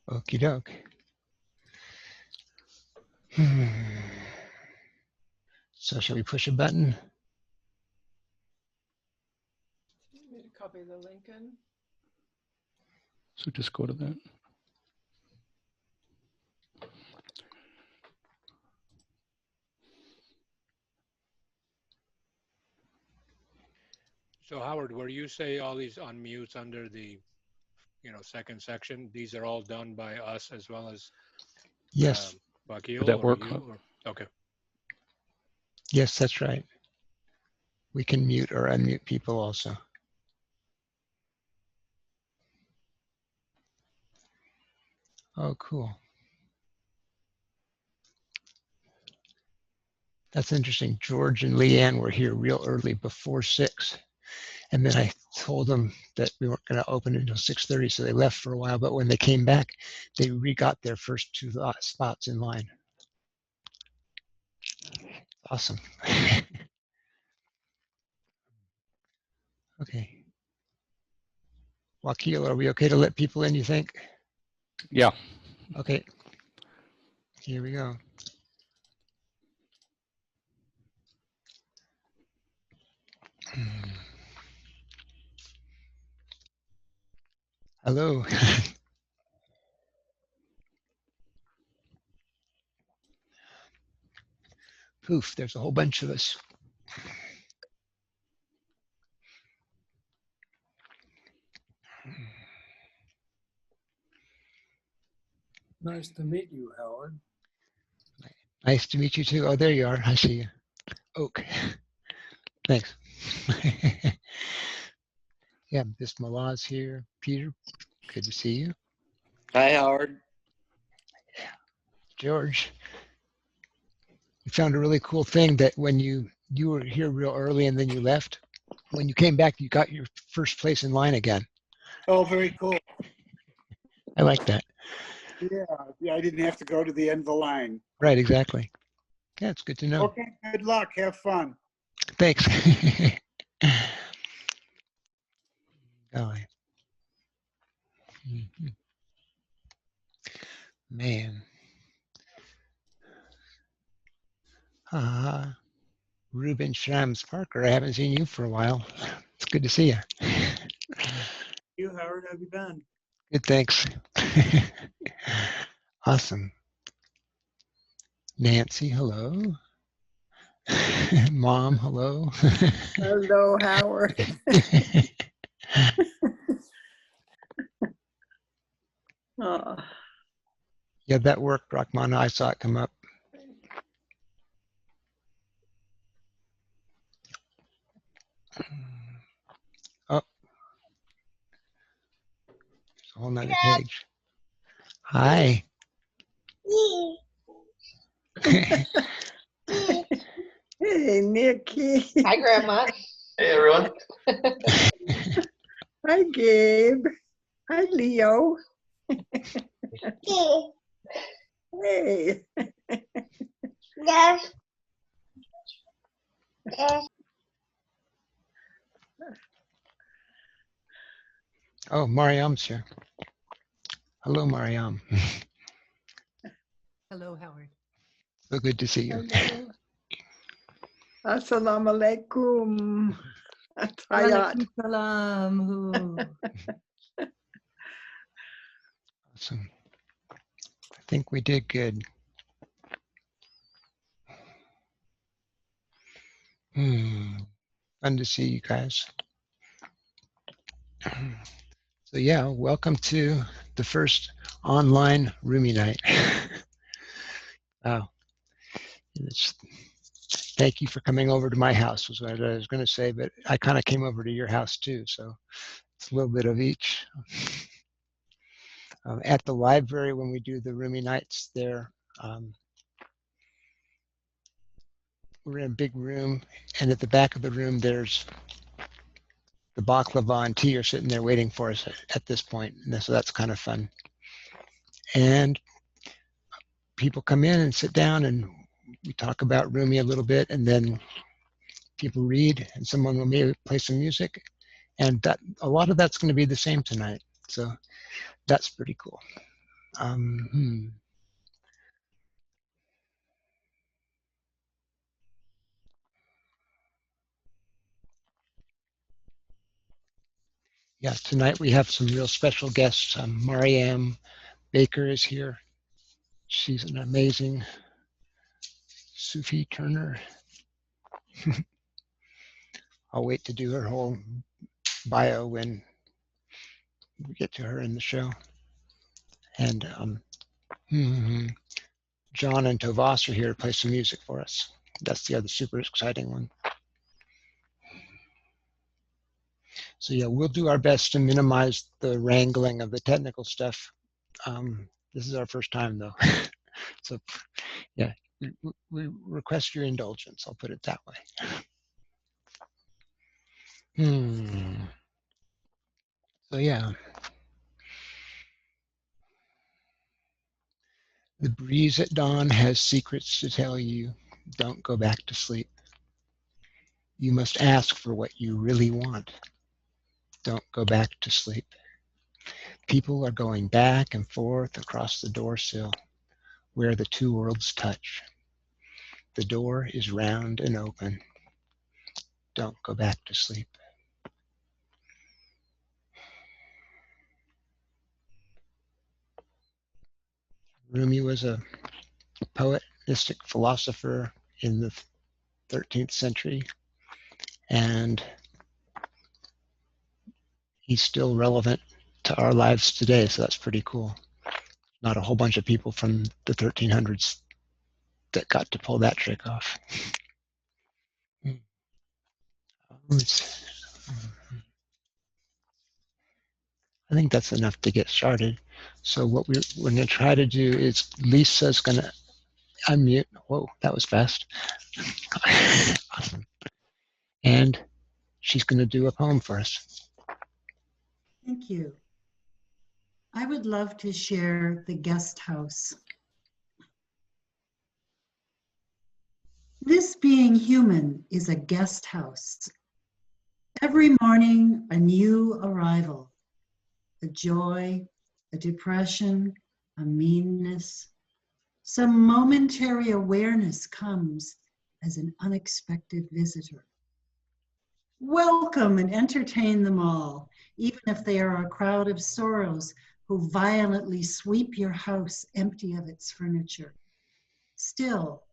Okie doke. So shall we push a button? Copy the link in. So just go to that. So Howard, where you say all these unmutes under the, second section, these are all done by us as well as Yes. Bakil Would that or work? you? Or, okay. Yes, that's right. We can mute or unmute people also. Oh, cool. That's interesting. George and Leanne were here real early before 6. And then I told them that we weren't going to open until 6:30, so they left for a while. But when they came back, they re-got their first 2 spots in line. Awesome. Okay. Wakil, are we okay to let people in, you think? Yeah. Okay. Here we go. Hello. Poof, there's a whole bunch of us. Nice to meet you, Howard. Nice to meet you too. Oh, there you are. I see you. Oak. Thanks. Yeah, Bismillah's here. Peter, good to see you. Hi, Howard. George, you found a really cool thing that when you were here real early and then you left. When you came back, you got your first place in line again. Oh, very cool. I like that. Yeah, I didn't have to go to the end of the line. Right, exactly. Yeah, it's good to know. Okay, good luck. Have fun. Thanks. Golly. Man. Ruben Shams Parker, I haven't seen you for a while. It's good to see you. You, Howard, how have you been? Good, thanks. Awesome. Nancy, hello. Mom, hello. Hello, Howard. Oh. Yeah, that worked, Rahman. I saw it come up. Oh, it's a whole nother page. Hi. Hey, Nikki. Hi, Grandma. Hey, everyone. Hi, Gabe. Hi, Leo. Hey. Yes. Oh, Mariam's here. Hello, Mariam. Hello, Howard. So good to see you. Hello. Assalamu alaikum. Alaikum salam. Awesome. I think we did good. Fun to see you guys. So yeah, welcome to the first online Rumi night. Wow. Thank you for coming over to my house was what I was going to say, but I kind of came over to your house too, so it's a little bit of each. At the library, when we do the Rumi nights there, we're in a big room, and at the back of the room, there's the baklava and tea are sitting there waiting for us at this point, and so that's kind of fun. And people come in and sit down, and we talk about Rumi a little bit, and then people read, and someone will maybe play some music, and that a lot of that's going to be the same tonight. So that's pretty cool. Um, hmm. Yeah, tonight we have some real special guests. Marianne Baker is here. She's an amazing Sufi Turner. I'll wait to do her whole bio when we get to her in the show. And John and Tovas are here to play some music for us. That's the other super exciting one. So yeah, we'll do our best to minimize the wrangling of the technical stuff. This is our first time though. So yeah, we request your indulgence. I'll put it that way. So yeah. The breeze at dawn has secrets to tell you. Don't go back to sleep. You must ask for what you really want. Don't go back to sleep. People are going back and forth across the door sill where the two worlds touch. The door is round and open. Don't go back to sleep. Rumi was a poet, mystic philosopher in the 13th century, and he's still relevant to our lives today, so that's pretty cool. Not a whole bunch of people from the 1300s that got to pull that trick off. I think that's enough to get started. So what we're going to try to do is Lisa's going to unmute. Whoa, that was fast. Awesome. And she's going to do a poem for us. Thank you. I would love to share The Guest House. This being human is a guest house. Every morning, a new arrival, a joy, a depression, a meanness. Some momentary awareness comes as an unexpected visitor. Welcome and entertain them all, even if they are a crowd of sorrows who violently sweep your house empty of its furniture. Still,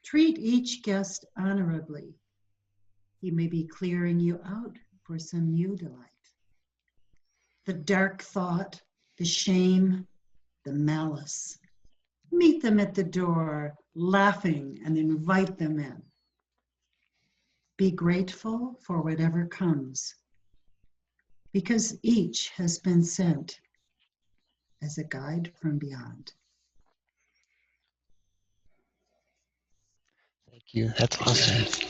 treat each guest honorably. He may be clearing you out for some new delight. The dark thought, the shame, the malice. Meet them at the door, laughing, and invite them in. Be grateful for whatever comes, because each has been sent as a guide from beyond. Thank you. That's awesome.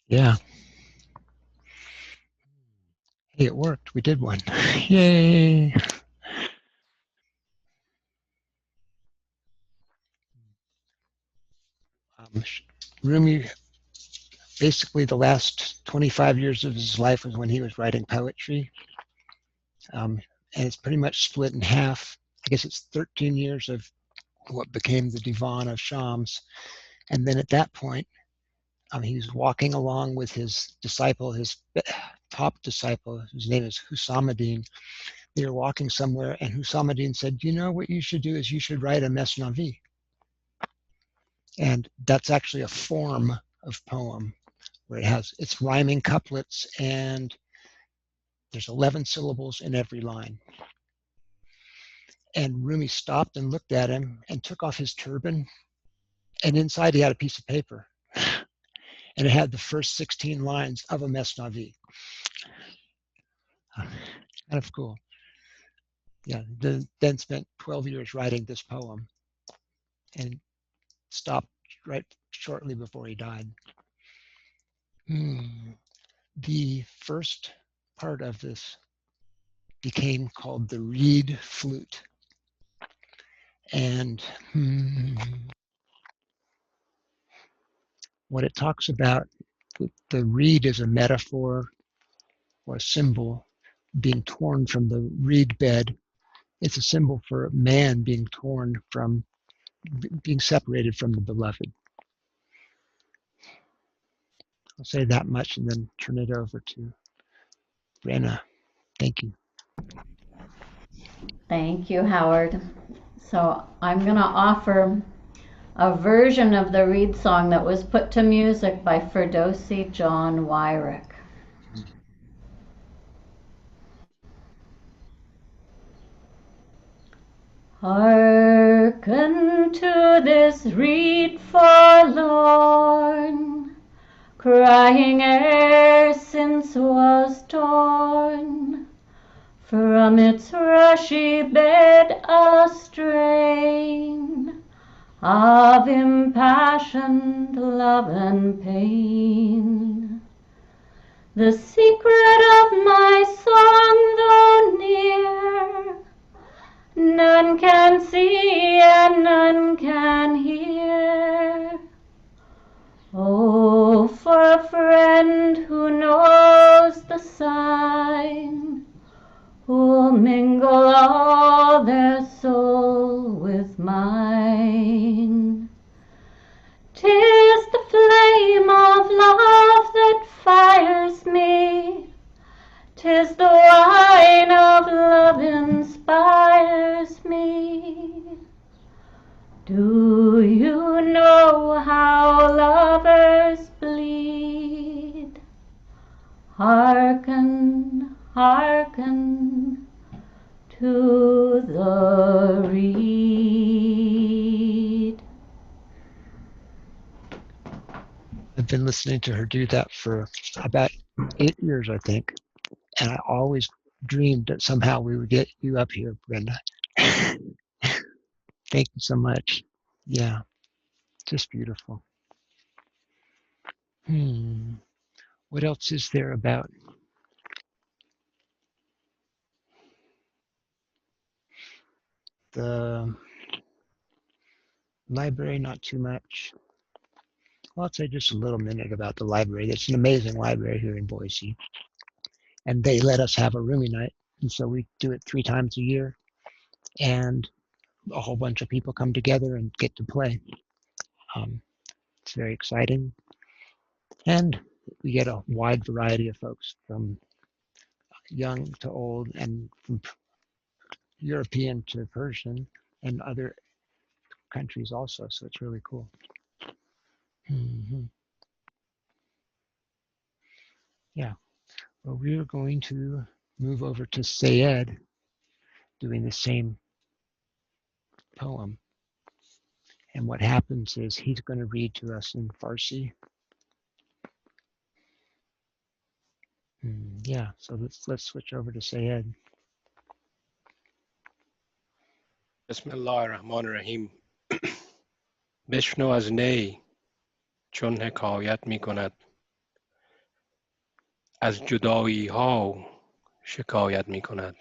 Yeah. Hey, it worked. We did one. Yay. Rumi, basically the last 25 years of his life was when he was writing poetry. And it's pretty much split in half. I guess it's 13 years of what became the Divan of Shams. And then at that point, he was walking along with his disciple, his top disciple, whose name is Husamaddin. They were walking somewhere, and Husamaddin said, you know what you should do is you should write a Mesnavi. And that's actually a form of poem where it's rhyming couplets, and there's 11 syllables in every line. And Rumi stopped and looked at him and took off his turban, and inside he had a piece of paper. And it had the first 16 lines of a Mesnavi. Kind of cool. Yeah, then spent 12 years writing this poem and stopped right shortly before he died. The first part of this became called the reed flute. And what it talks about, the reed is a metaphor or a symbol being torn from the reed bed It's a symbol for man being torn from, being separated from the beloved. I'll say that much and then turn it over to Brenna. Thank you. Thank you, Howard. So I'm going to offer a version of the reed song that was put to music by Ferdowsi John Wyrick. Hearken to this reed forlorn, crying ere since was torn from its rushy bed, a strain of impassioned love and pain. The secret of my song, though near, none can see and none can hear. Oh, for a friend who knows the sign, who'll mingle all their soul with mine. 'Tis the flame of love that fires me, 'tis the wine of love inspires me. Do you know how lovers bleed? Hearken, hearken to the reed. I've been listening to her do that for about 8 years, I think. And I always dreamed that somehow we would get you up here, Brenda. Thank you so much. Yeah, just beautiful. What else is there about the library? Not too much. Well, I'll say just a little minute about the library. It's an amazing library here in Boise. And they let us have a Rumi night. And so we do it 3 times a year. And a whole bunch of people come together and get to play. It's very exciting. And we get a wide variety of folks from young to old and from European to Persian and other countries also. So it's really cool. Yeah. Well, we're going to move over to Sayed doing the same poem. And what happens is he's going to read to us in Farsi. Yeah, so let's switch over to Sayed. Bismillahirrahmanirrahim. بشنو از نی چون حکایت می کند از جدایی ها شکایت می کند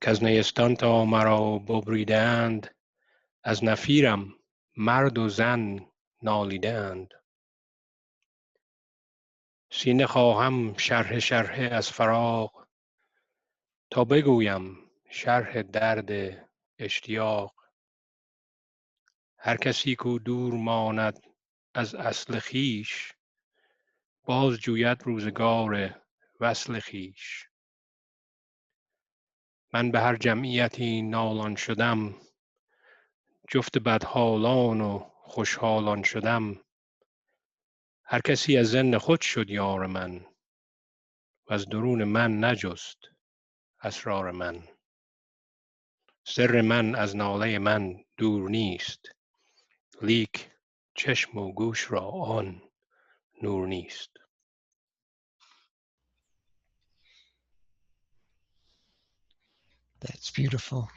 کز نیستان تا مرا ببریدند از نفیرم مرد و زن نالیدند سینه خواهم شرح از فراق تا بگویم شرح درد اشتیاق هر کسی کو دور ماند از اصل خویش باز جوید روزگار وصل خویش من به هر جمعیتی نالان شدم جفت بدحالان و خوشحالان شدم هر کسی از ظن خود شد یار من و از درون من نجست اسرار من سر من از ناله من دور نیست لیک چشم و گوش را آن نور نیست. That's beautiful.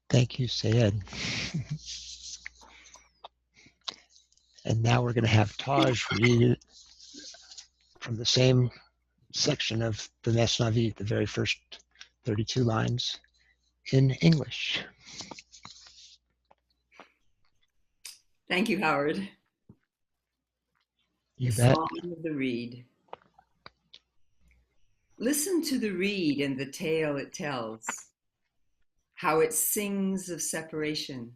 Thank you, Sayed. And now we're going to have Taj read from the same section of the Mesnavi, the very first 32 lines in English. Thank you, Howard. You the bet. Song of the Reed. Listen to the reed and the tale it tells, how it sings of separation.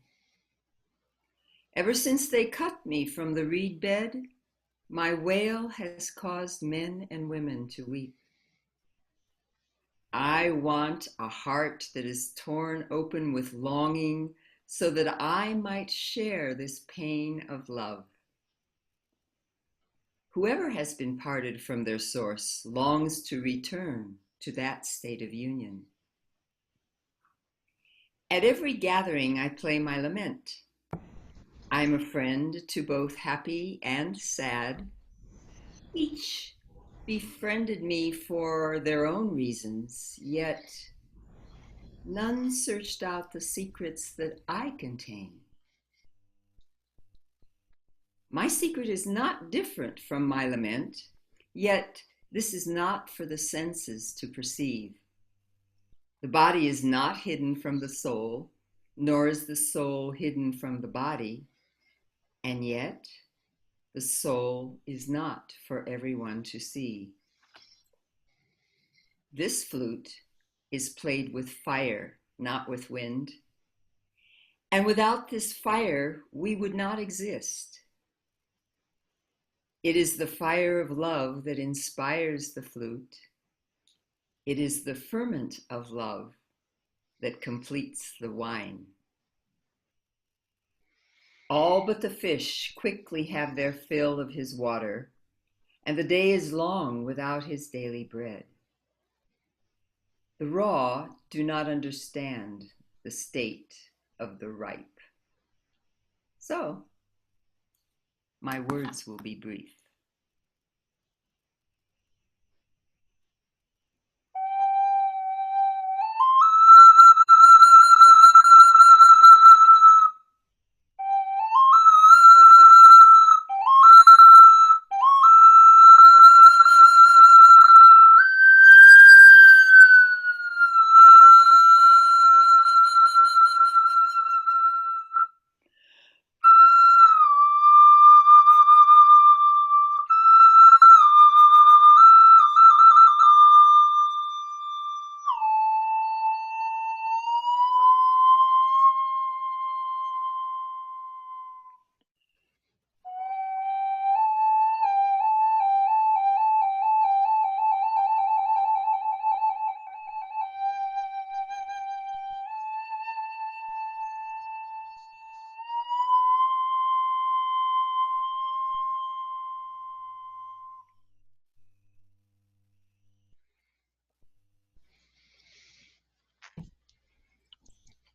Ever since they cut me from the reed bed, my wail has caused men and women to weep. I want a heart that is torn open with longing so that I might share this pain of love. Whoever has been parted from their source longs to return to that state of union. At every gathering, I play my lament. I am a friend to both happy and sad. Each befriended me for their own reasons, yet none searched out the secrets that I contain. My secret is not different from my lament, yet this is not for the senses to perceive. The body is not hidden from the soul, nor is the soul hidden from the body, and yet the soul is not for everyone to see. This flute is played with fire, not with wind, and without this fire, we would not exist. It is the fire of love that inspires the flute. It is the ferment of love that completes the wine. All but the fish quickly have their fill of his water, and the day is long without his daily bread. The raw do not understand the state of the ripe. So, my words will be brief.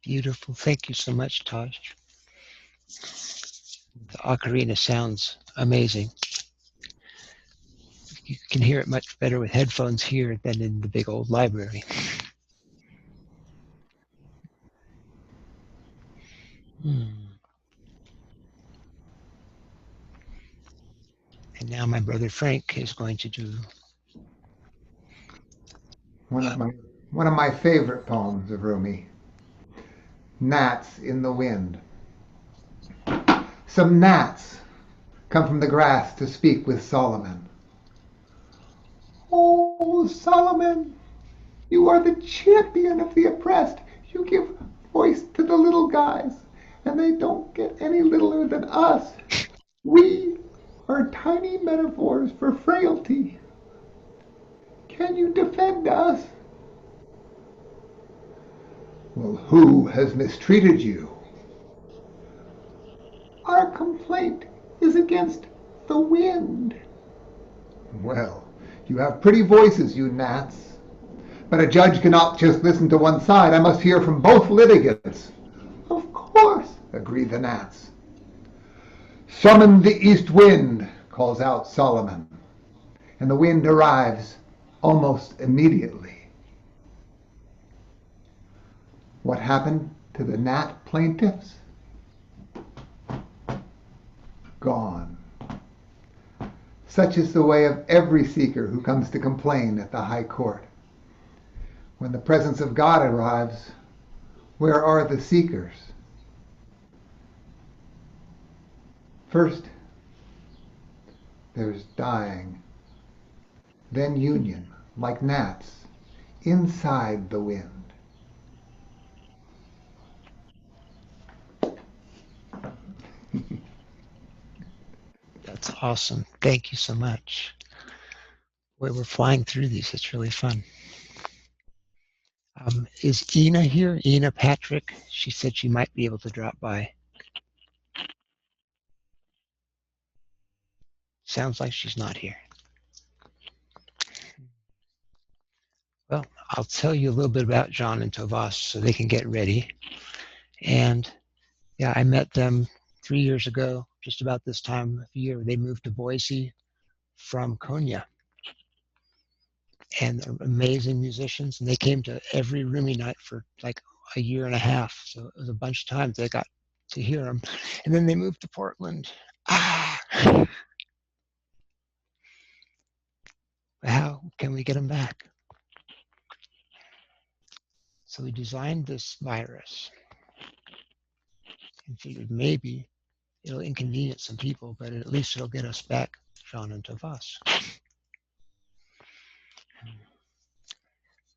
Beautiful. Thank you so much, Taj. The ocarina sounds amazing. You can hear it much better with headphones here than in the big old library. And now my brother Frank is going to do One of my favorite poems of Rumi, Gnats in the Wind. Some gnats come from the grass to speak with Solomon. Oh, Solomon, you are the champion of the oppressed. You give voice to the little guys, and they don't get any littler than us. We are tiny metaphors for frailty. Can you defend us? Well, who has mistreated you? Our complaint is against the wind. Well, you have pretty voices, you gnats. But a judge cannot just listen to one side. I must hear from both litigants. Of course, agree the gnats. Summon the east wind, calls out Solomon. And the wind arrives almost immediately. What happened to the gnat plaintiffs? Gone. Such is the way of every seeker who comes to complain at the high court. When the presence of God arrives, where are the seekers? First, there's dying, then union, like gnats, inside the wind. That's awesome. Thank you so much. We're flying through these. It's really fun. Is Ina here? Ina Patrick? She said she might be able to drop by. Sounds like she's not here. Well, I'll tell you a little bit about John and Tovas so they can get ready. And yeah, I met them 3 years ago, just about this time of year. They moved to Boise from Konya. And they're amazing musicians. And they came to every Rumi night for like a year and a half. So it was a bunch of times they got to hear them. And then they moved to Portland. How can we get them back? So we designed this virus and figured maybe it'll inconvenience some people, but at least it'll get us back, John and Tavas.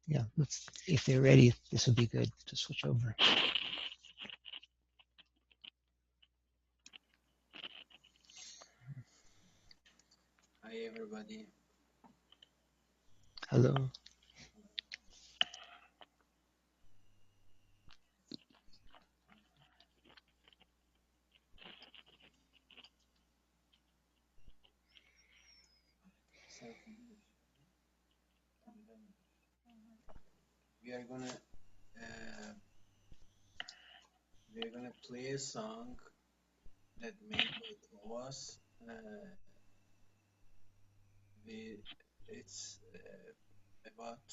Yeah, if they're ready, this would be good to switch over. Hi everybody. Hello. We are gonna play a song that made both of us. It's about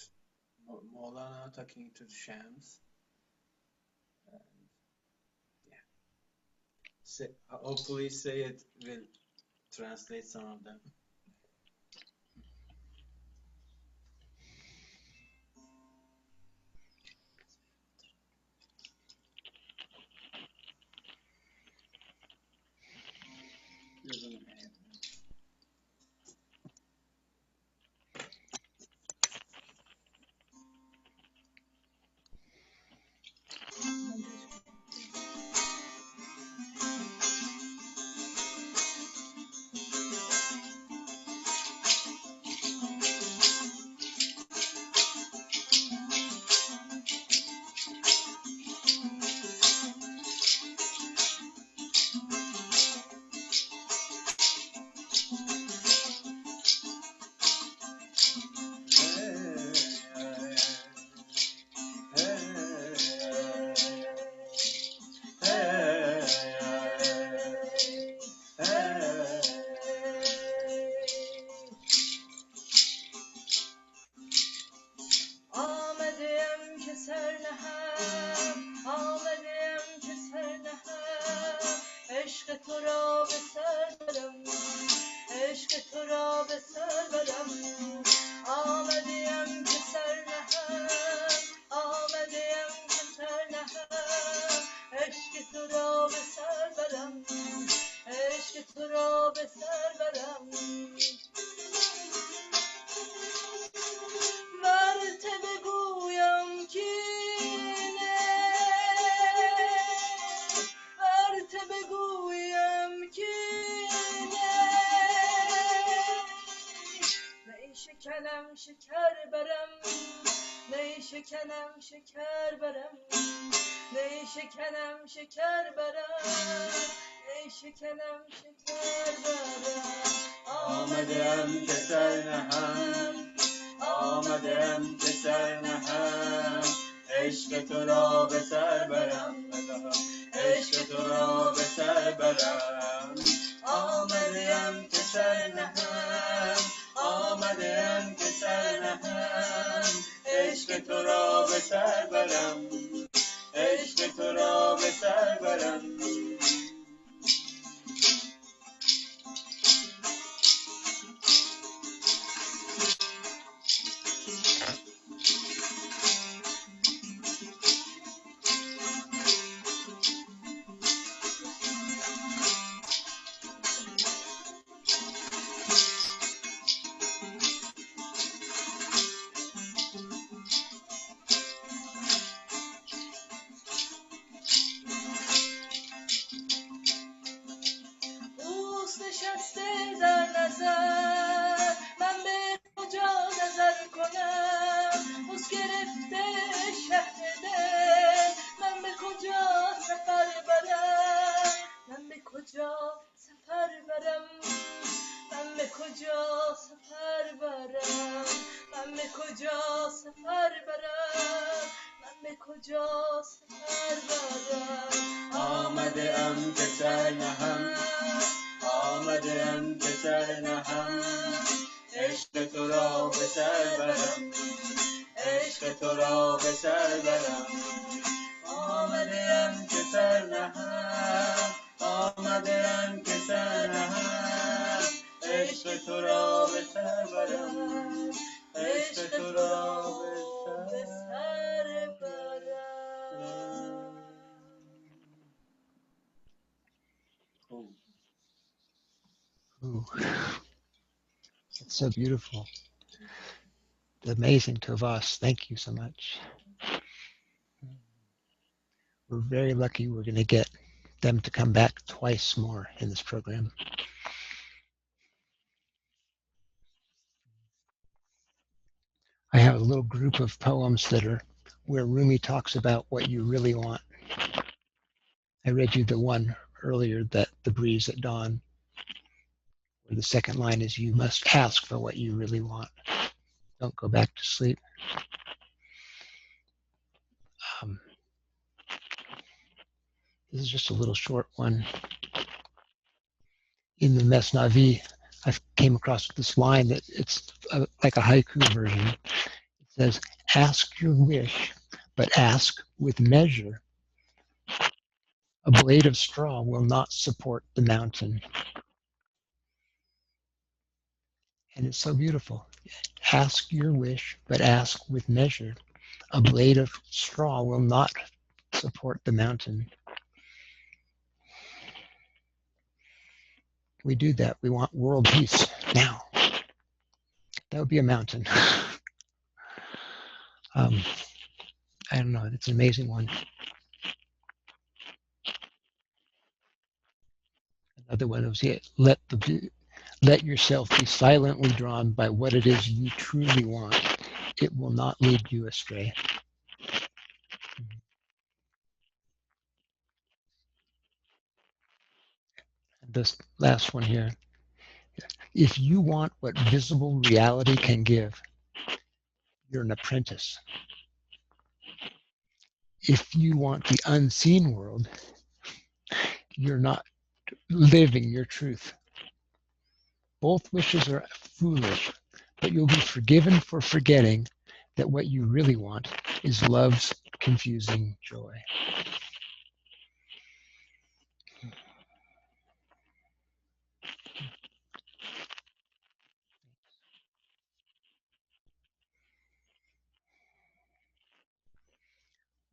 Maulana talking to the Shams. Yeah. Hopefully say it will translate some of them. آمدم که سر نهم آمدم که سر نهم عشق تو را به سر برم عشق تو را به سر برم آمدم که سر نهم آمدم که سر نهم عشق تو را به سر برم عشق تو را به سر برم کجا سفر برم من به کجا سفر برم آمده ام که سر نهم آمده ام که سر نهم عشق تو را به سر برم عشق تو را به سر برم آمده ام که سر نهم آمده ام که سر نهم عشق تو را به سر برم عشق تو را به سر برم. Ooh, it's so beautiful. Amazing, Tovas. Thank you so much. We're very lucky we're going to get them to come back twice more in this program. I have a little group of poems that are where Rumi talks about what you really want. I read you the one earlier, that The Breeze at Dawn, where the second line is, you must ask for what you really want. Don't go back to sleep. This is just a little short one. In the Mesnavi, I came across this line that it's like a haiku version. It says, ask your wish, but ask with measure. A blade of straw will not support the mountain. And it's so beautiful. Ask your wish, but ask with measure. A blade of straw will not support the mountain. We do that. We want world peace now. That would be a mountain. I don't know. It's an amazing one. Another one was, let yourself be silently drawn by what it is you truly want. It will not lead you astray. This last one here. If you want what visible reality can give, you're an apprentice. If you want the unseen world, you're not living your truth. Both wishes are foolish, but you'll be forgiven for forgetting that what you really want is love's confusing joy.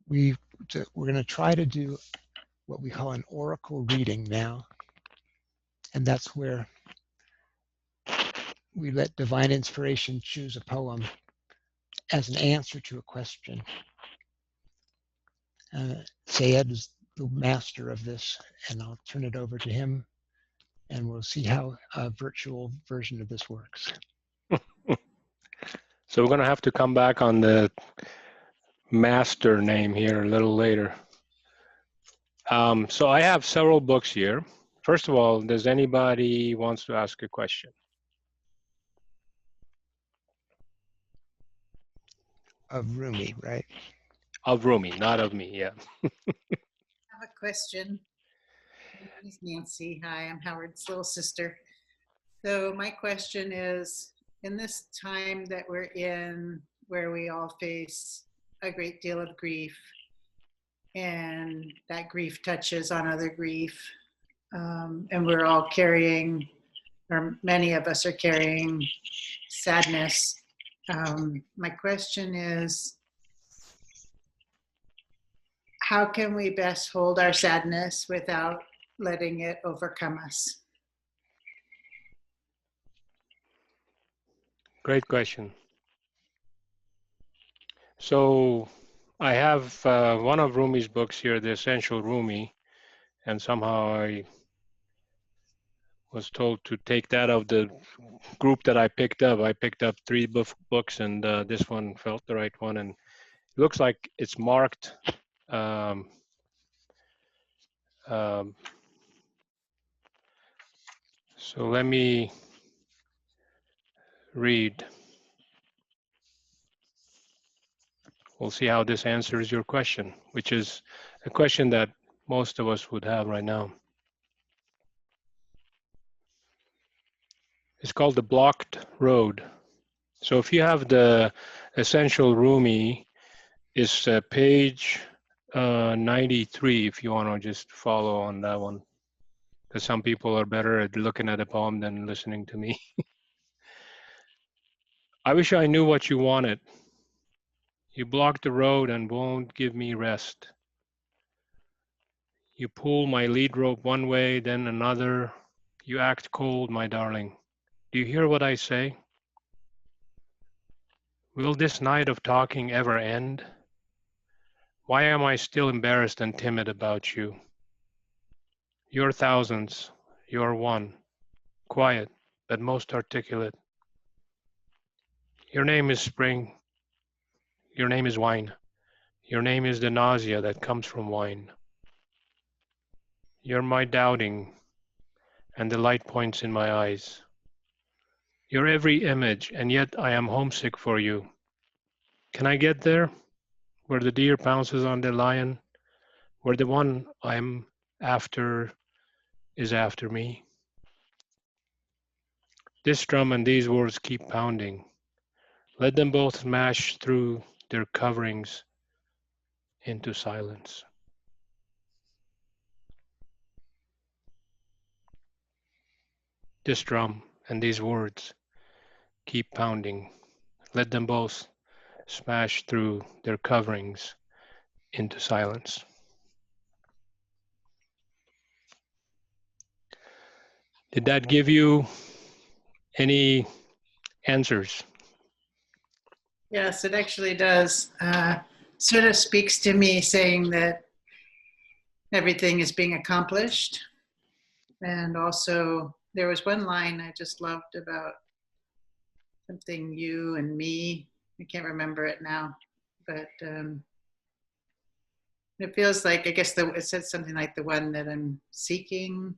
We're going to try to do what we call an oracle reading now, and that's where we let divine inspiration choose a poem as an answer to a question. Sayed is the master of this, and I'll turn it over to him, and we'll see how a virtual version of this works. So we're going to have to come back on the master name here a little later. So I have several books here. First of all, does anybody wants to ask a question? Of Rumi, right? Of Rumi, not of me, yeah. I have a question. My name is Nancy. Hi, I'm Howard's little sister. So my question is, in this time that we're in, where we all face a great deal of grief, and that grief touches on other grief, and we're all carrying, or many of us are carrying, sadness. My question is, how can we best hold our sadness without letting it overcome us? Great question. So I have one of Rumi's books here, The Essential Rumi, and somehow I was told to take that of the group that I picked up. I picked up 3 books, and this one felt the right one, and it looks like it's marked so let me read. We'll see how this answers your question, which is a question that most of us would have right now. It's called the blocked road. So if you have the essential Rumi, it's page 93, if you want to just follow on that one. Because some people are better at looking at a poem than listening to me. I wish I knew what you wanted. You block the road and won't give me rest. You pull my lead rope one way, then another. You act cold, my darling. Do you hear what I say? Will this night of talking ever end? Why am I still embarrassed and timid about you? You're thousands, you're one, quiet, but most articulate. Your name is spring, your name is wine, your name is the nausea that comes from wine. You're my doubting, and the light points in my eyes. You're every image, and yet I am homesick for you. Can I get there, where the deer pounces on the lion, where the one I'm after is after me? This drum and these words keep pounding. Let them both smash through their coverings into silence. This drum and these words keep pounding. Let them both smash through their coverings into silence. Did that give you any answers? Yes, it actually does. Sort of speaks to me, saying that everything is being accomplished. And also, there was one line I just loved about something you and me. I can't remember it now, but it feels like, I guess it said something like the one that I'm seeking.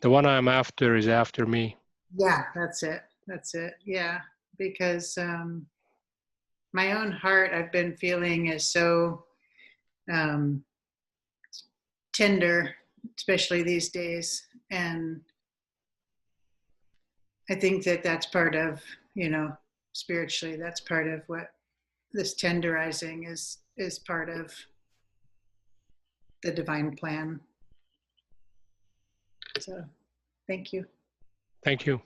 The one I'm after is after me. Yeah, that's it. That's it. Yeah, because my own heart, I've been feeling is so tender, especially these days. And I think that that's part of, spiritually, that's part of what this tenderizing is part of the divine plan. So thank you. Thank you.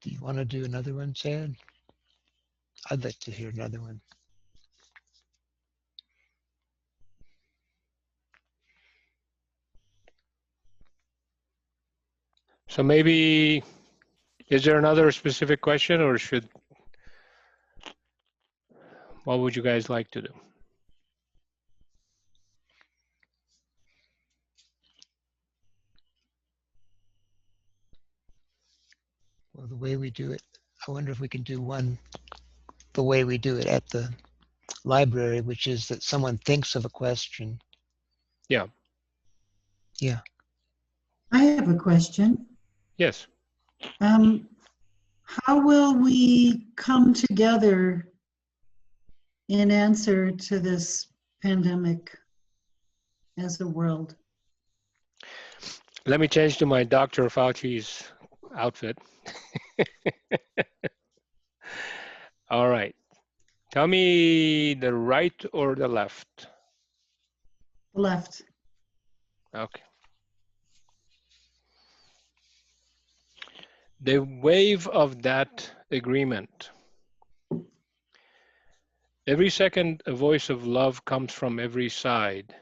Do you want to do another one, Sad? I'd like to hear another one. So maybe, is there another specific question, or what would you guys like to do? Well, the way we do it, I wonder if we can do one the way we do it at the library, which is that someone thinks of a question. Yeah. Yeah. I have a question. Yes. How will we come together in answer to this pandemic as a world? Let me change to my Dr. Fauci's outfit. All right. Tell me the right or the left? Left. Okay. The wave of that agreement. Every second, a voice of love comes from every side.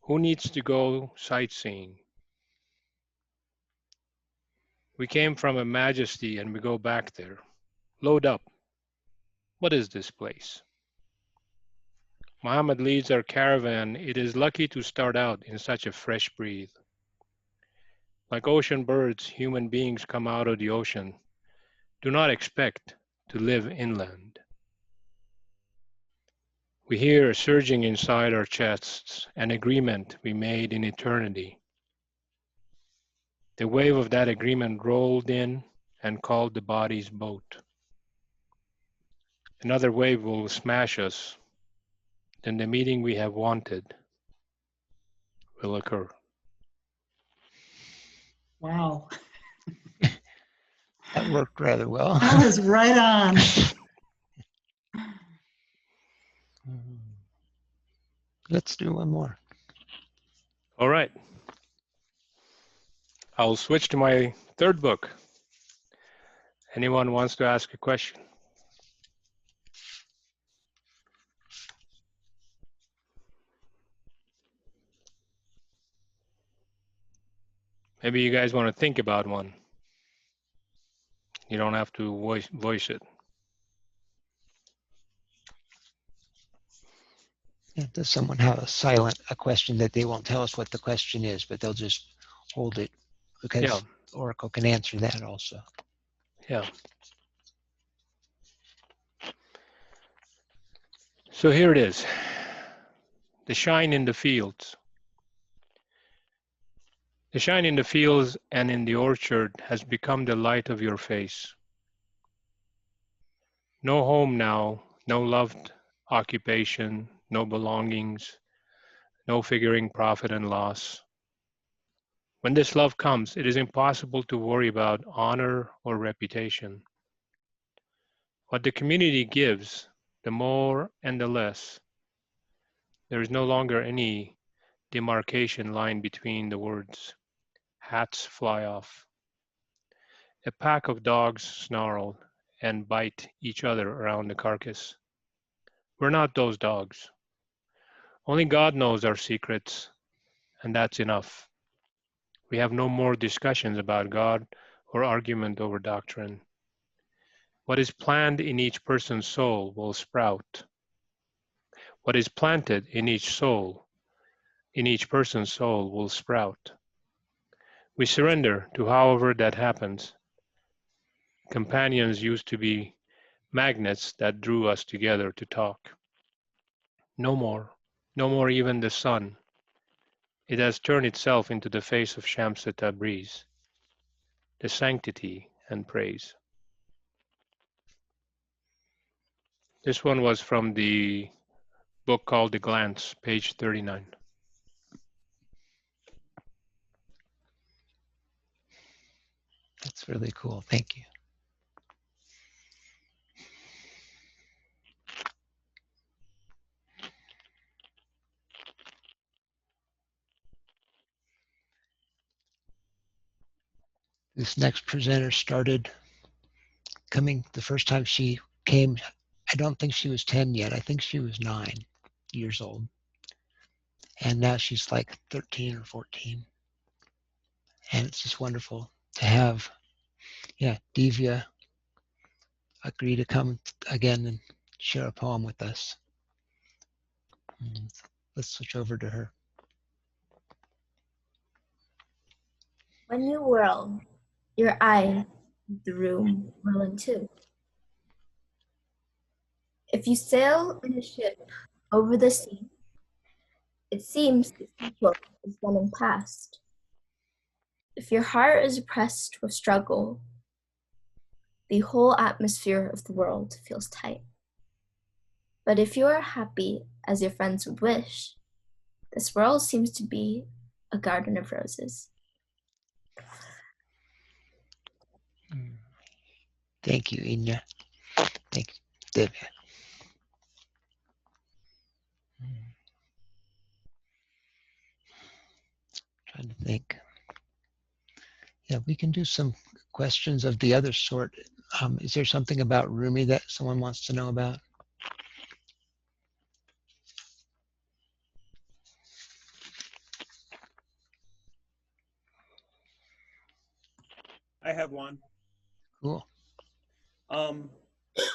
Who needs to go sightseeing? We came from a majesty and we go back there. Load up. What is this place? Muhammad leads our caravan. It is lucky to start out in such a fresh breeze. Like ocean birds, human beings come out of the ocean. Do not expect to live inland. We hear a surging inside our chests, an agreement we made in eternity. The wave of that agreement rolled in and called the body's boat. another wave will smash us, then the meeting we have wanted will occur. Wow. That worked rather well. That was right on. Let's do one more. All right. I'll switch to my third book. Anyone wants to ask a question? Maybe you guys want to think about one. You don't have to voice it. Yeah, does someone have a question that they won't tell us what the question is, but they'll just hold it because Yeah. Oracle can answer that also. Yeah. So here it is. The shine in the fields. The shine in the fields and in the orchard has become the light of your face. No home now, no loved occupation, no belongings, no figuring profit and loss. When this love comes, it is impossible to worry about honor or reputation. What the community gives, the more and the less. There is no longer any demarcation line between the words. Hats fly off. A pack of dogs snarl and bite each other around the carcass. We're not those dogs. Only God knows our secrets, and that's enough. We have no more discussions about God or argument over doctrine. What is planned in each person's soul will sprout. What is planted in each soul, in each person's soul, will sprout. We surrender to however that happens. Companions used to be magnets that drew us together to talk. No more, no more even the sun. It has turned itself into the face of Shamsa Tabriz, the sanctity and praise. This one was from the book called The Glance, page 39. That's really cool. Thank you. This next presenter started coming the first time she came. I don't think she was 10 yet. I think she was 9 years old. And now she's like 13 or 14. And it's just wonderful to have, Divya agree to come again and share a poem with us. Let's switch over to her. When you whirl, your eye, the room whirling too. If you sail in a ship over the sea, it seems the sequel is running past. If your heart is oppressed with struggle, the whole atmosphere of the world feels tight. But if you are happy as your friends would wish, this world seems to be a garden of roses. Thank you, Inya. Thank you, Divya. Trying to think. Yeah, we can do some questions of the other sort. Is there something about Rumi that someone wants to know about? I have one. Cool.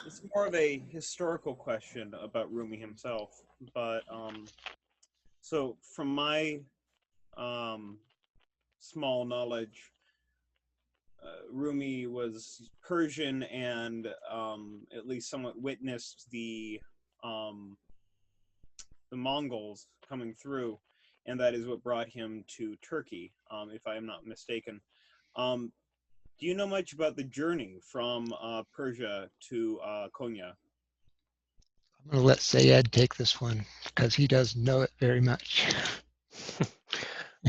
It's more of a historical question about Rumi himself, but so from my small knowledge, Rumi was Persian and at least somewhat witnessed the Mongols coming through, and that is what brought him to Turkey, if I am not mistaken. Do you know much about the journey from Persia to Konya? I'm going to let Sayed take this one because he does know it very much.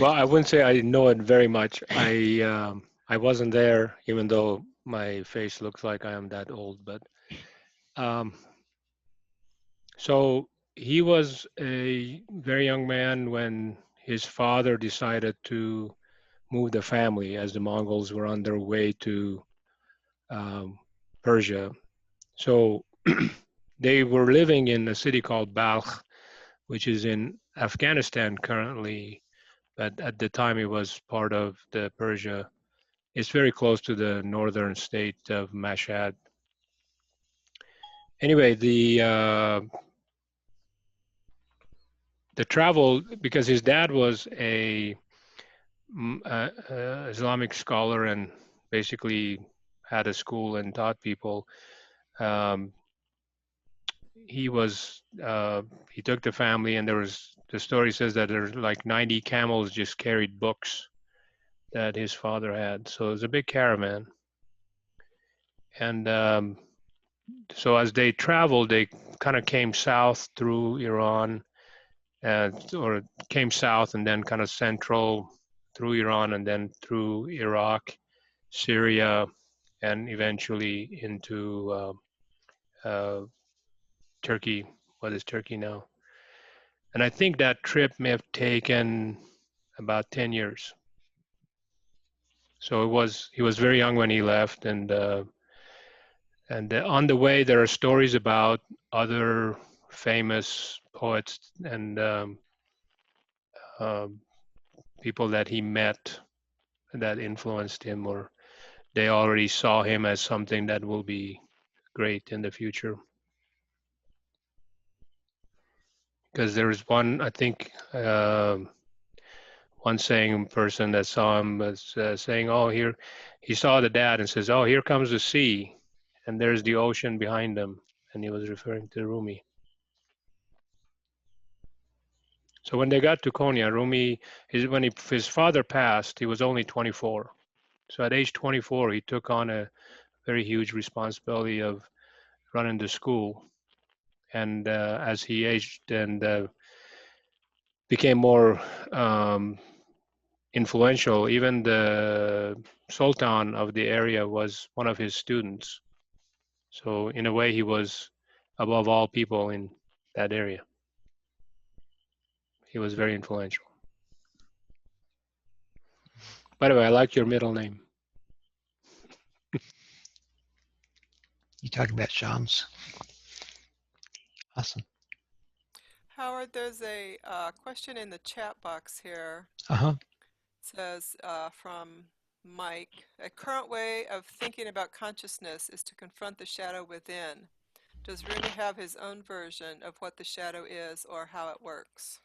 Well, I wouldn't say I know it very much. I wasn't there, even though my face looks like I am that old. But so he was a very young man when his father decided to move the family as the Mongols were on their way to Persia. So they were living in a city called Balkh, which is in Afghanistan currently, but at the time it was part of the Persia. It's very close to the northern state of Mashhad. Anyway, the travel, because his dad was a Islamic scholar and basically had a school and taught people. He took the family, and the story says that there's like 90 camels just carried books that his father had. So it was a big caravan. And so as they traveled, they kind of came south through Iran, or came south and then kind of central through Iran and then through Iraq, Syria, and eventually into Turkey. What is Turkey now? And I think that trip may have taken about 10 years. So he was very young when he left, and on the way there are stories about other famous poets and people that he met that influenced him, or they already saw him as something that will be great in the future. Because there's one, I think, one saying person that saw him was saying, "Oh, here," he saw the dad and says, "Oh, here comes the sea, and there's the ocean behind them," and he was referring to Rumi. So when they got to Konya, Rumi, when his father passed, he was only 24. So at age 24, he took on a very huge responsibility of running the school. And as he aged and became more influential, even the Sultan of the area was one of his students. So in a way, he was above all people in that area. He was very influential. By the way, I like your middle name. You talking about Shams? Awesome. Howard, there's a question in the chat box here. Uh-huh. It says from Mike, a current way of thinking about consciousness is to confront the shadow within. Does Rumi have his own version of what the shadow is or how it works?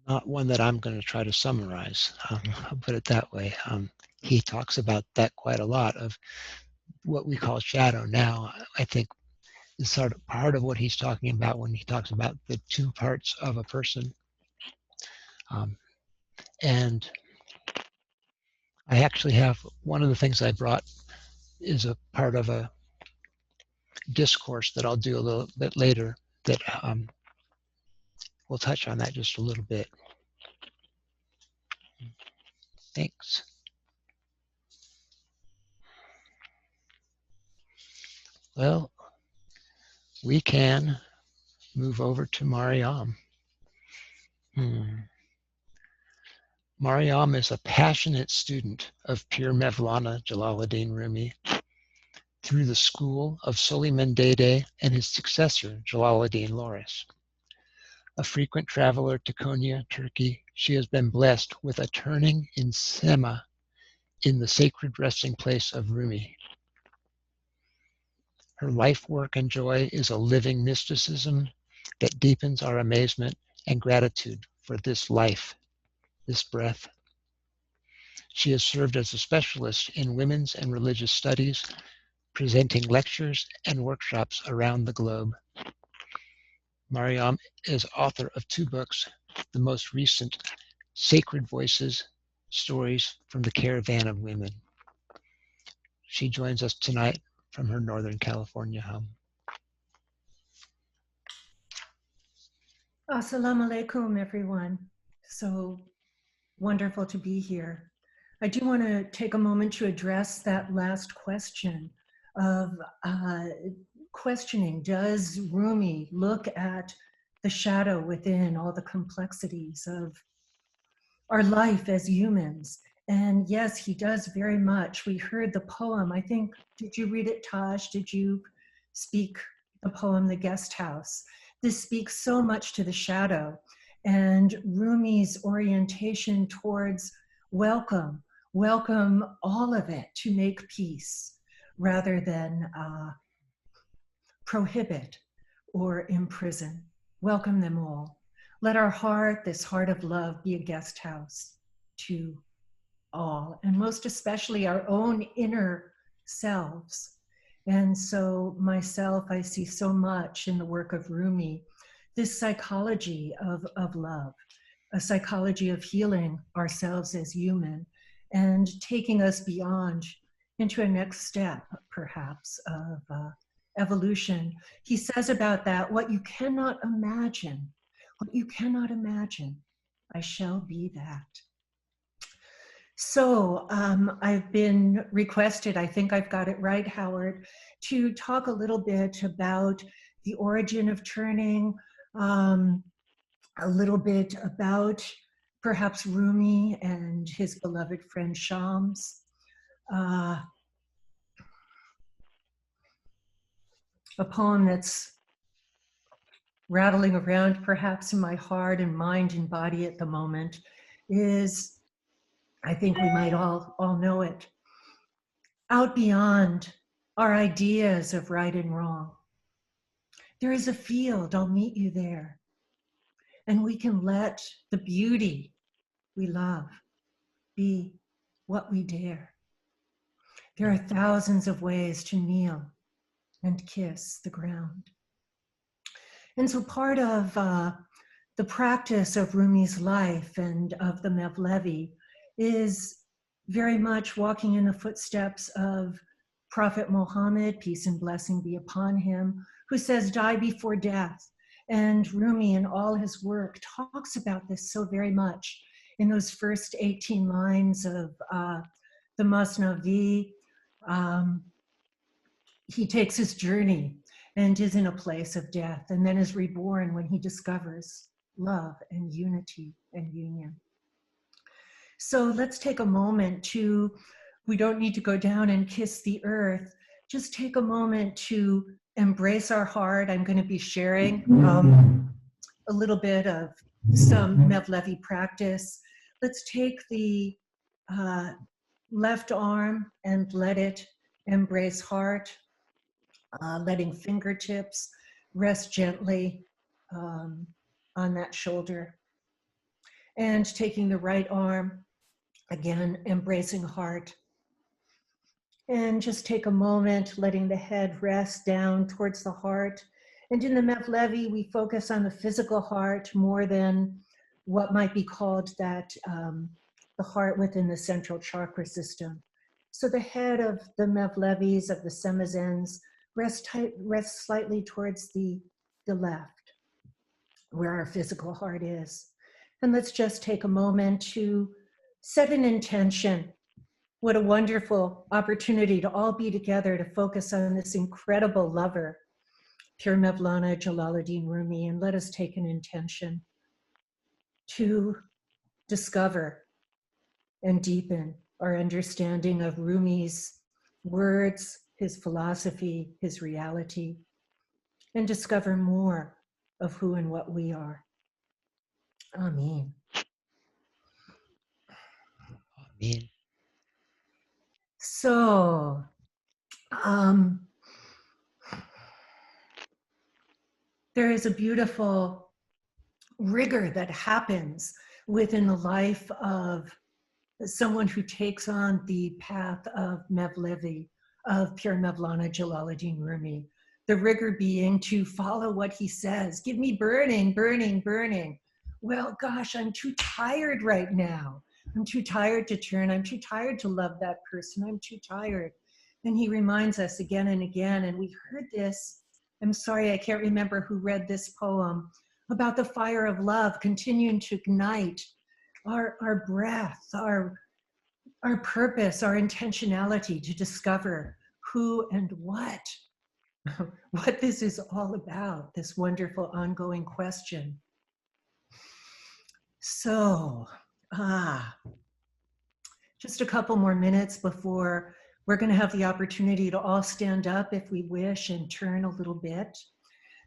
Not one that I'm going to try to summarize. I'll put it that way. He talks about that quite a lot, of what we call shadow now. I think is sort of part of what he's talking about when he talks about the two parts of a person. And I actually have one of the things I brought is a part of a discourse that I'll do a little bit later that we'll touch on that just a little bit. Thanks. Well, we can move over to Mariam. Mariam is a passionate student of Pir Mevlana Jalaluddin Rumi through the school of Suleiman Dede and his successor, Jalaluddin Loris. A frequent traveler to Konya, Turkey, she has been blessed with a turning in Sema, in the sacred resting place of Rumi. Her life, work, and joy is a living mysticism that deepens our amazement and gratitude for this life, this breath. She has served as a specialist in women's and religious studies, presenting lectures and workshops around the globe. Mariam is author of 2 books, the most recent, Sacred Voices, Stories from the Caravan of Women. she joins us tonight from her Northern California home. Assalamu alaikum, everyone. So wonderful to be here. I do want to take a moment to address that last question of questioning, does Rumi look at the shadow within all the complexities of our life as humans? And yes, he does very much. We heard the poem. I think, did you read it, Taj? Did you speak the poem, The Guest House? This speaks so much to the shadow and Rumi's orientation towards welcome all of it to make peace rather than prohibit or imprison. Welcome them all. Let our heart, this heart of love, be a guest house to all, and most especially our own inner selves. And so myself, I see so much in the work of Rumi, this psychology of love, a psychology of healing ourselves as human and taking us beyond into a next step, perhaps, of evolution. He says about that, what you cannot imagine, I shall be that. So I've been requested, I think I've got it right, Howard, to talk a little bit about the origin of turning, a little bit about perhaps Rumi and his beloved friend Shams. A poem that's rattling around perhaps in my heart and mind and body at the moment is, I think we might all know it, out beyond our ideas of right and wrong. There is a field, I'll meet you there. And we can let the beauty we love be what we dare. There are thousands of ways to kneel and kiss the ground. And so part of the practice of Rumi's life and of the Mevlevi is very much walking in the footsteps of Prophet Muhammad, peace and blessing be upon him, who says, die before death. And Rumi in all his work talks about this so very much in those first 18 lines of the Masnavi. He takes his journey and is in a place of death and then is reborn when he discovers love and unity and union. So let's take a moment to, we don't need to go down and kiss the earth, just take a moment to embrace our heart. I'm going to be sharing a little bit of some Mevlevi practice. Let's take the left arm and let it embrace heart, letting fingertips rest gently on that shoulder. And taking the right arm, again, embracing heart. And just take a moment, letting the head rest down towards the heart. And in the Mevlevi, we focus on the physical heart more than what might be called that, the heart within the central chakra system. So the head of the Mevlevis, of the Semazens, rest slightly towards the left, where our physical heart is. And let's just take a moment to set an intention. What a wonderful opportunity to all be together to focus on this incredible lover, Pir Mevlana Jalaluddin Rumi, and let us take an intention to discover and deepen our understanding of Rumi's words, his philosophy, his reality, and discover more of who and what we are. Amen. Amen. So, there is a beautiful rigor that happens within the life of someone who takes on the path of Mevlevi, of Pir Mevlana Jalaluddin Rumi. The rigor being to follow what he says. Give me burning, burning, burning. Well, gosh, I'm too tired right now. I'm too tired to turn. I'm too tired to love that person. I'm too tired. And he reminds us again and again, and we heard this. I'm sorry, I can't remember who read this poem about the fire of love continuing to ignite our breath, our purpose, our intentionality to discover who and what this is all about, this wonderful ongoing question. So, just a couple more minutes before we're going to have the opportunity to all stand up if we wish and turn a little bit.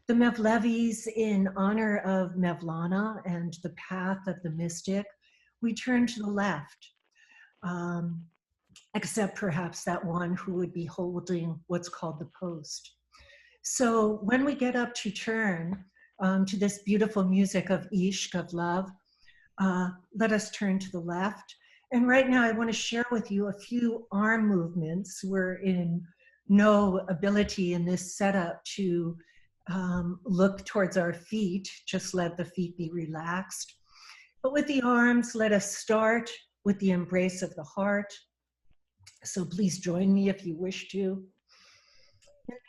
The Mevlevis, in honor of Mevlana and the path of the mystic, we turn to the left, except perhaps that one who would be holding what's called the post. So when we get up to turn to this beautiful music of Ishq, of love, let us turn to the left. And right now I want to share with you a few arm movements. We're in no ability in this setup to look towards our feet, just let the feet be relaxed. But with the arms, let us start with the embrace of the heart. So please join me if you wish to.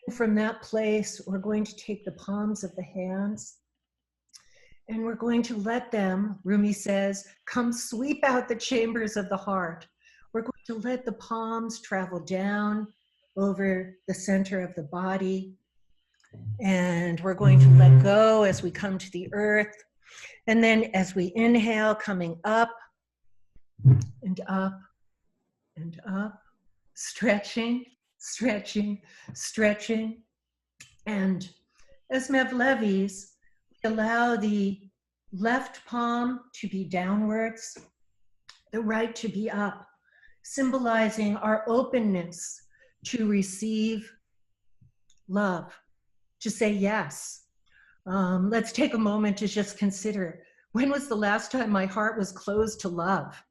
And from that place, we're going to take the palms of the hands and we're going to let them, Rumi says, come sweep out the chambers of the heart. We're going to let the palms travel down over the center of the body. And we're going to let go as we come to the earth. And then as we inhale, coming up and up and up, stretching, stretching, stretching. And as Mevlevis, we allow the left palm to be downwards, the right to be up, symbolizing our openness to receive love, to say yes. Let's take a moment to just consider, when was the last time my heart was closed to love?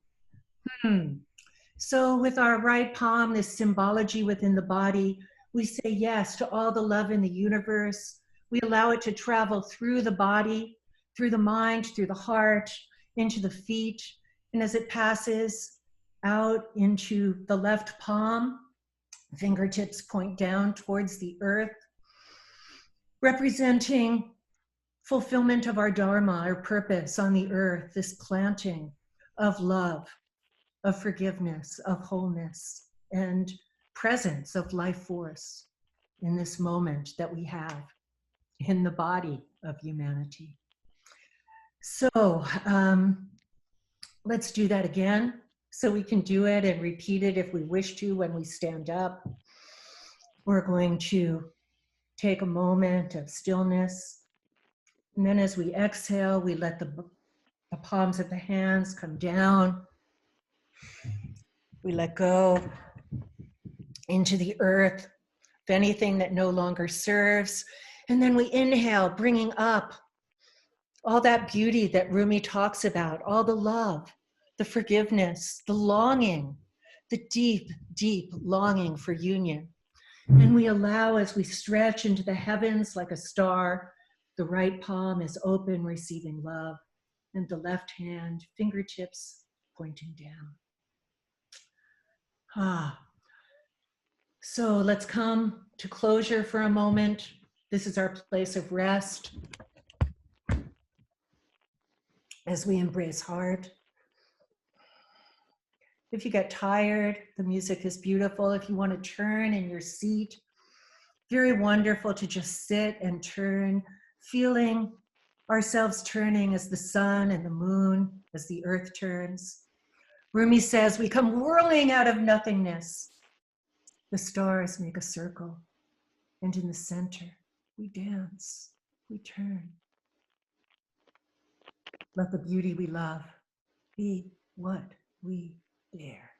So with our right palm, this symbology within the body, we say yes to all the love in the universe. We allow it to travel through the body, through the mind, through the heart, into the feet. And as it passes out into the left palm, fingertips point down towards the earth, representing fulfillment of our dharma, our purpose on the earth, this planting of love, of forgiveness, of wholeness, and presence of life force in this moment that we have in the body of humanity. So let's do that again. So we can do it and repeat it if we wish to when we stand up. We're going to take a moment of stillness. And then as we exhale, we let the palms of the hands come down. We let go into the earth of anything that no longer serves. And then we inhale, bringing up all that beauty that Rumi talks about, all the love, the forgiveness, the longing, the deep, deep longing for union. And we allow, as we stretch into the heavens like a star, the right palm is open, receiving love, and the left hand, fingertips pointing down. So let's come to closure for a moment. This is our place of rest as we embrace heart. If you get tired, the music is beautiful. If you want to turn in your seat, very wonderful to just sit and turn, feeling ourselves turning as the sun and the moon, as the earth turns. Rumi says, we come whirling out of nothingness. The stars make a circle, and in the center, we dance, we turn. Let the beauty we love be what we dare.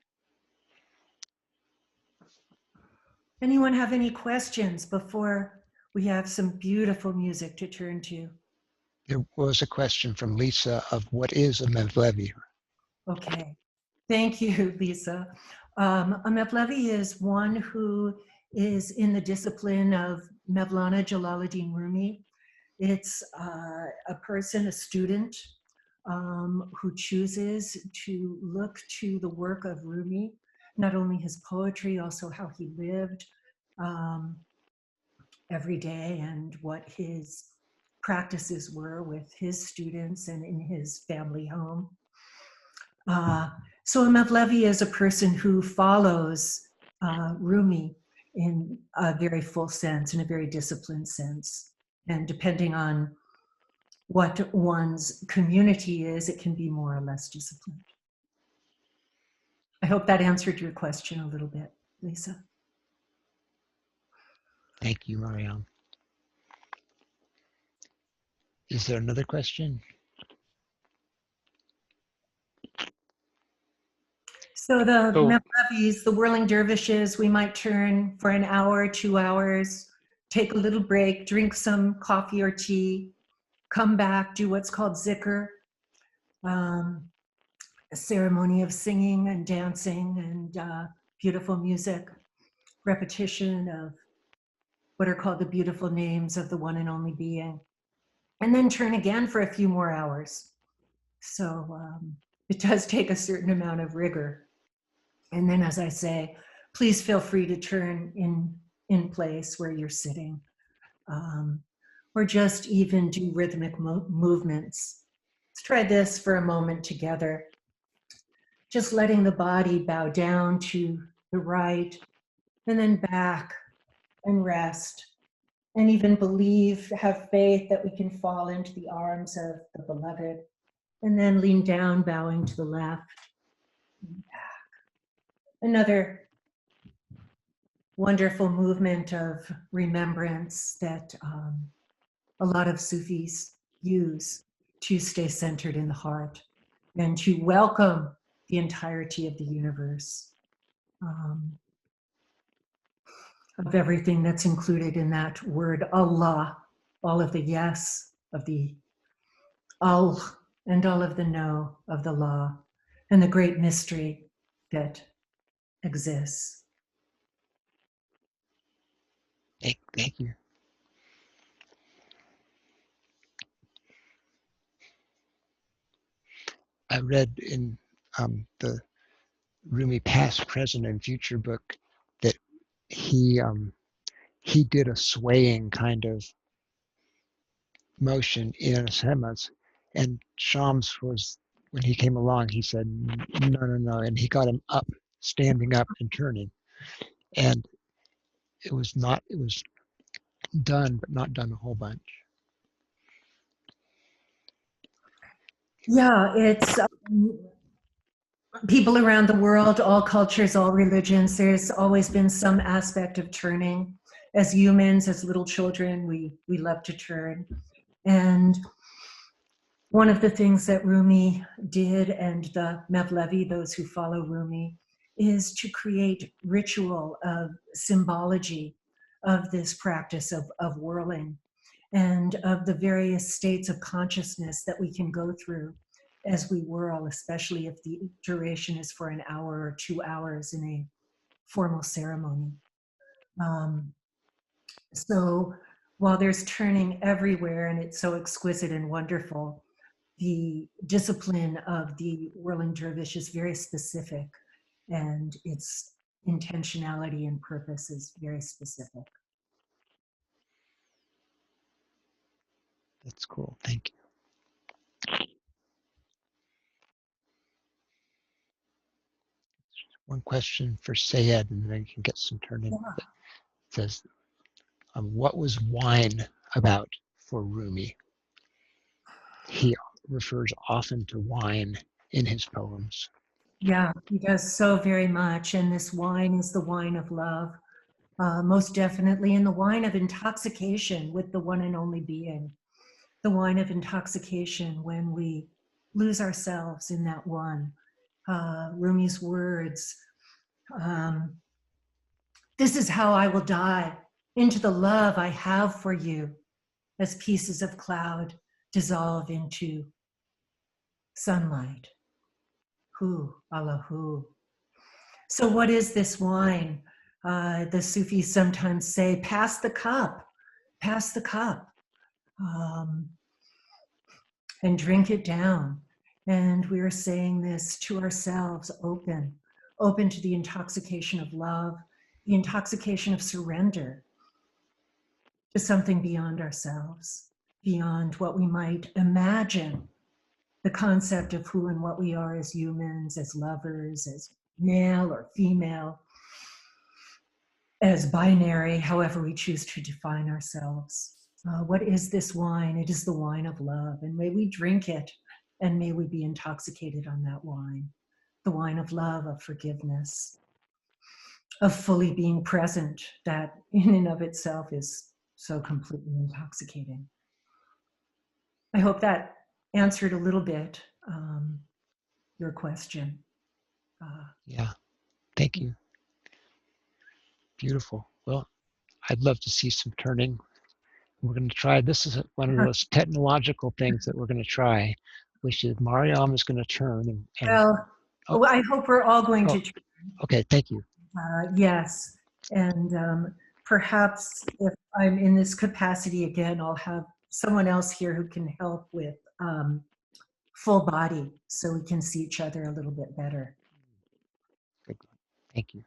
Anyone have any questions before we have some beautiful music to turn to? There was a question from Lisa of what is a Mevlevi? Okay, thank you, Lisa. A Mevlevi is one who is in the discipline of Mevlana Jalaluddin Rumi. It's a person, a student, who chooses to look to the work of Rumi not only his poetry, also how he lived every day and what his practices were with his students and in his family home. So a Mevlevi is a person who follows Rumi in a very full sense, in a very disciplined sense. And depending on what one's community is, it can be more or less disciplined. I hope that answered your question a little bit, Lisa. Thank you, Mariam. Is there another question? So the Mevlevis, the whirling dervishes, we might turn for an hour, 2 hours, take a little break, drink some coffee or tea, come back, do what's called zikr, a ceremony of singing and dancing and beautiful music, repetition of what are called the beautiful names of the one and only being, and then turn again for a few more hours. So it does take a certain amount of rigor. And then, as I say, please feel free to turn in place where you're sitting, or just even do rhythmic movements. Let's try this for a moment together. Just letting the body bow down to the right, and then back and rest, and even believe, have faith that we can fall into the arms of the beloved, and then lean down, bowing to the left. Another wonderful movement of remembrance that a lot of Sufis use to stay centered in the heart and to welcome the entirety of the universe, of everything that's included in that word Allah, all of the yes of the Al and all of the no of the La, and the great mystery that exists. Thank you. I read in the Rumi Past, Present, and Future book that he did a swaying kind of motion in Shemaz, and Shams was, when he came along, he said no, and he got him up, standing up and turning, and it was done, but not done a whole bunch. Yeah, it's people around the world, all cultures, all religions, there's always been some aspect of turning. As humans, as little children, we love to turn. And one of the things that Rumi did, and the Mevlevi, those who follow Rumi, is to create ritual of symbology of this practice of whirling and of the various states of consciousness that we can go through as we whirl, especially if the duration is for an hour or 2 hours in a formal ceremony. So while there's turning everywhere and it's so exquisite and wonderful, the discipline of the whirling dervish is very specific, and its intentionality and purpose is very specific. That's cool. Thank you. One question for Sayed, and then you can get some turning. Yeah. It says, what was wine about for Rumi? He refers often to wine in his poems. Yeah, he does so very much. And this wine is the wine of love, most definitely, and the wine of intoxication with the one and only being. The wine of intoxication when we lose ourselves in that one. Rumi's words, this is how I will die, into the love I have for you, as pieces of cloud dissolve into sunlight. Hu, Allahu. So what is this wine? The Sufis sometimes say, pass the cup, and drink it down. And we are saying this to ourselves, open open to the intoxication of love, the intoxication of surrender to something beyond ourselves, beyond what we might imagine the concept of who and what we are as humans, as lovers, as male or female, as binary, however we choose to define ourselves. What is this wine? It is the wine of love, and may we drink it, and may we be intoxicated on that wine, the wine of love, of forgiveness, of fully being present, that in and of itself is so completely intoxicating. I hope that answered a little bit your question. Yeah, thank you. Beautiful. Well, I'd love to see some turning. We're going to try, this is one of those technological things that we're going to try, which is Mariam is going to turn. Well, I hope we're all going to turn. Okay, thank you. Yes, and perhaps if I'm in this capacity again, I'll have someone else here who can help with full body so we can see each other a little bit better. Good. Thank you.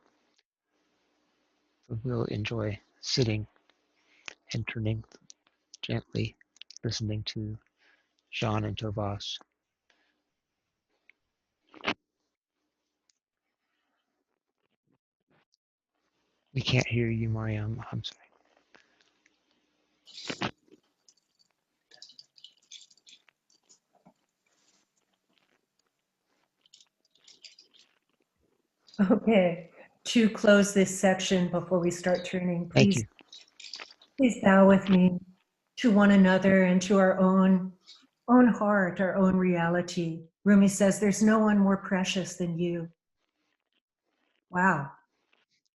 So we'll enjoy sitting and turning gently, listening to Jean and Tovas. We can't hear you, Mariam. I'm sorry. Okay, to close this section before we start turning, Thank you. please bow with me to one another and to our own heart, our own reality. Rumi says, there's no one more precious than you. Wow.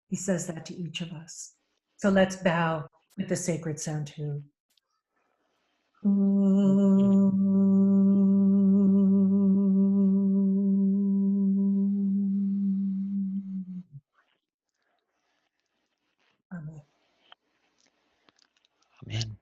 He says that to each of us. So let's bow with the sacred sound too. Amen. Amen.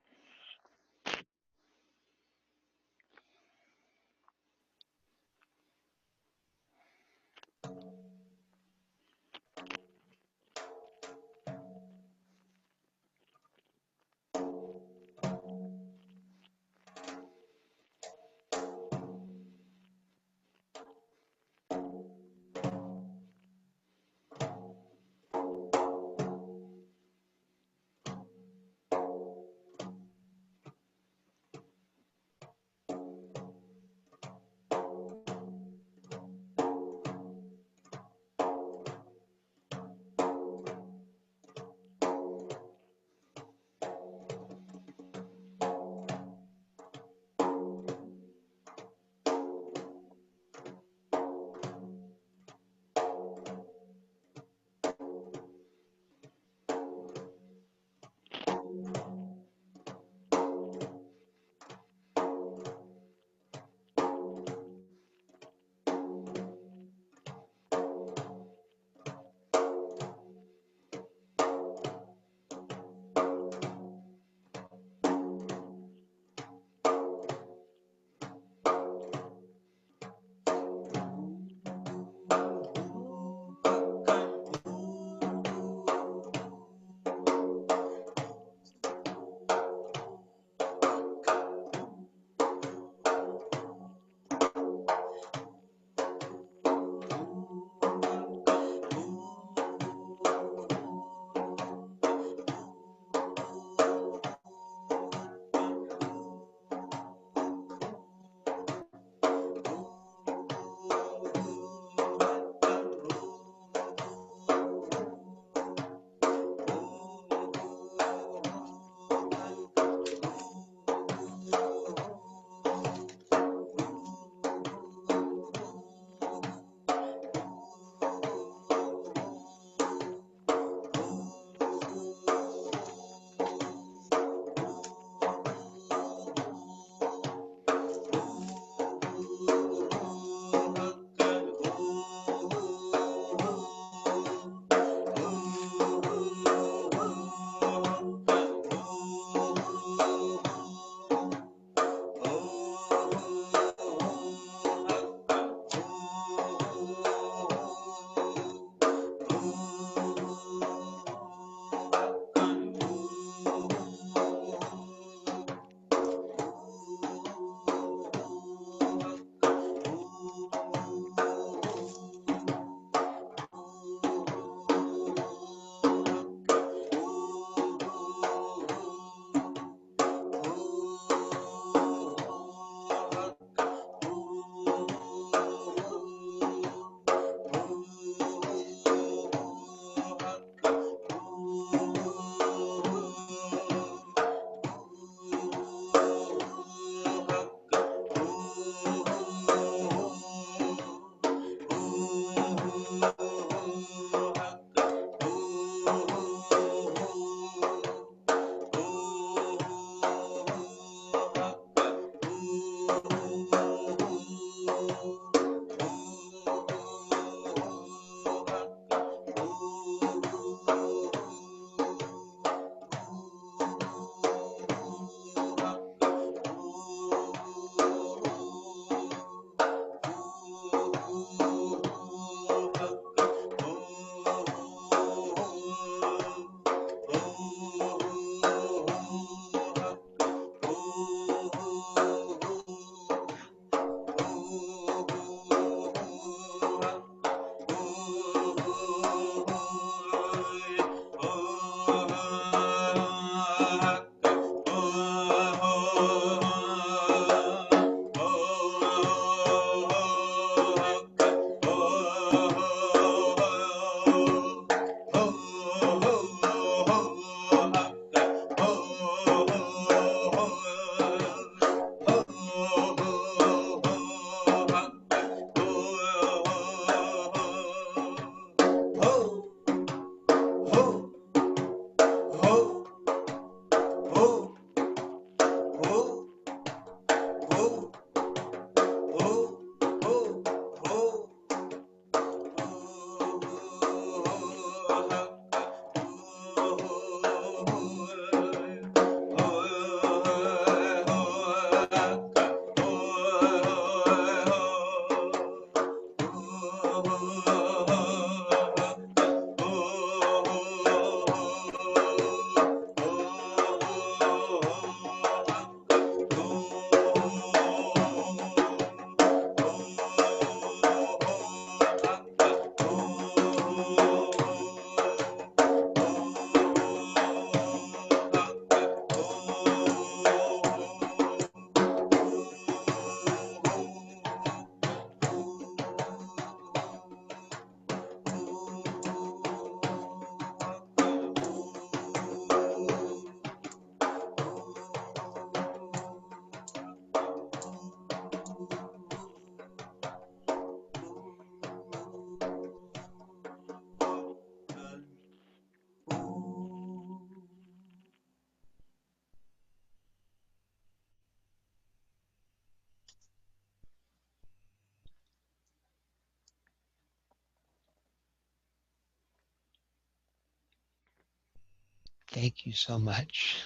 Thank you so much.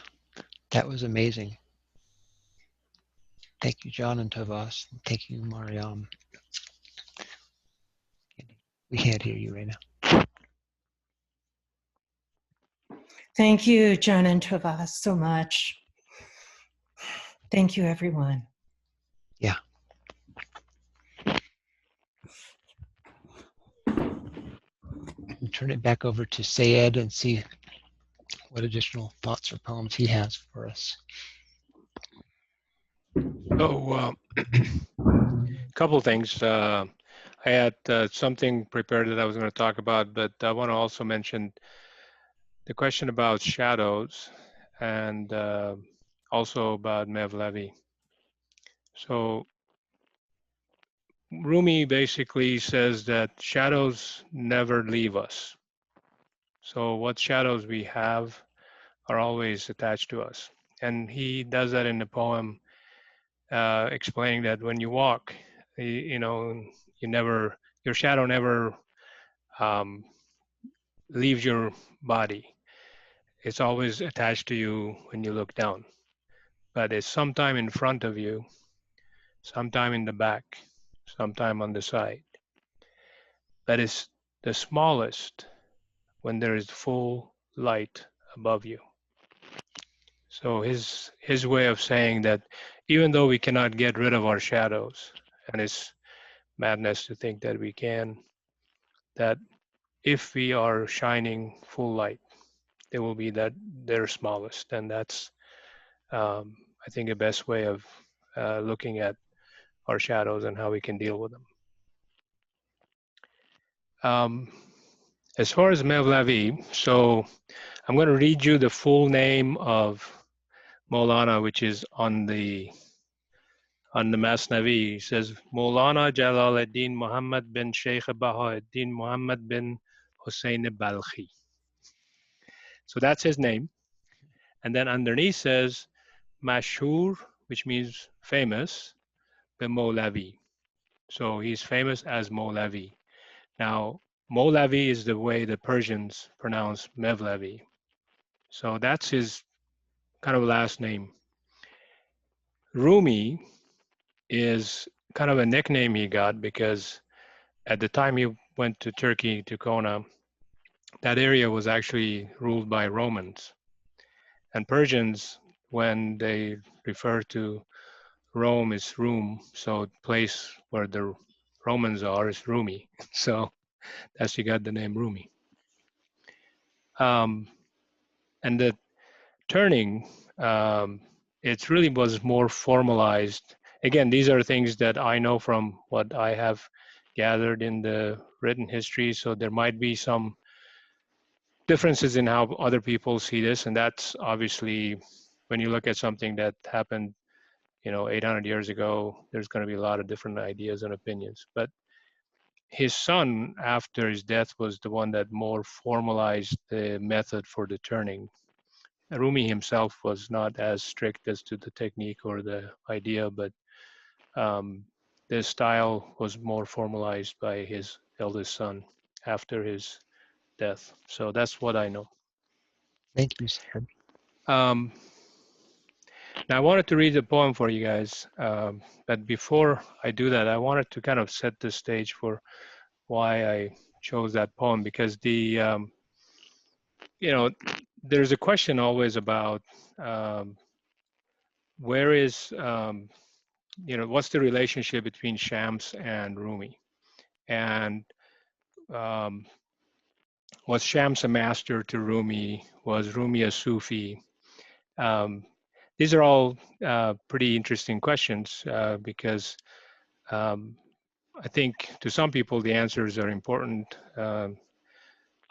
That was amazing. Thank you, John and Tavas. Thank you, Mariam. We can't hear you right now. Thank you, John and Travas, so much. Thank you, everyone. Yeah. We'll turn it back over to Sayed and see what additional thoughts or poems he has for us. Oh, a couple things. I had something prepared that I was going to talk about, but I want to also mention the question about shadows and also about Mevlevi. So Rumi basically says that shadows never leave us. So what shadows we have are always attached to us. And he does that in the poem, explaining that when you walk, you know, your shadow never um, leaves your body. It's always attached to you when you look down, but it's sometime in front of you, sometime in the back, sometime on the side. That is the smallest when there is full light above you. So his way of saying that even though we cannot get rid of our shadows, and it's madness to think that we can, that if we are shining full light, they will be that their smallest, and that's I think the best way of looking at our shadows and how we can deal with them. As far as Mevlevi, so I'm going to read you the full name of Maulana, which is on the Masnavi. He says Maulana Jalaluddin Muhammad bin Sheikh Bahauddin Muhammad bin Hussein Balkhi. So that's his name. And then underneath says Mashhur, which means famous, bin Maulavi. So he's famous as Maulavi. Now, Maulavi is the way the Persians pronounce Mevlevi. So that's his kind of last name. Rumi is kind of a nickname he got because at the time he went to Turkey, to Kona, that area was actually ruled by Romans. And Persians, when they refer to Rome, is Rum. So the place where the Romans are is Rumi. So that's he got the name Rumi. And the turning, it really was more formalized. Again, these are things that I know from what I have gathered in the written history. So there might be some differences in how other people see this. And that's obviously, when you look at something that happened, 800 years ago, there's going to be a lot of different ideas and opinions. But his son, after his death, was the one that more formalized the method for the turning. Rumi himself was not as strict as to the technique or the idea, but the style was more formalized by his eldest son after his death. So that's what I know. Thank you, Sayed. Now I wanted to read a poem for you guys, but before I do that, I wanted to kind of set the stage for why I chose that poem, because there's a question always about where is, what's the relationship between Shams and Rumi? And was Shams a master to Rumi? Was Rumi a Sufi? These are all pretty interesting questions because I think to some people the answers are important.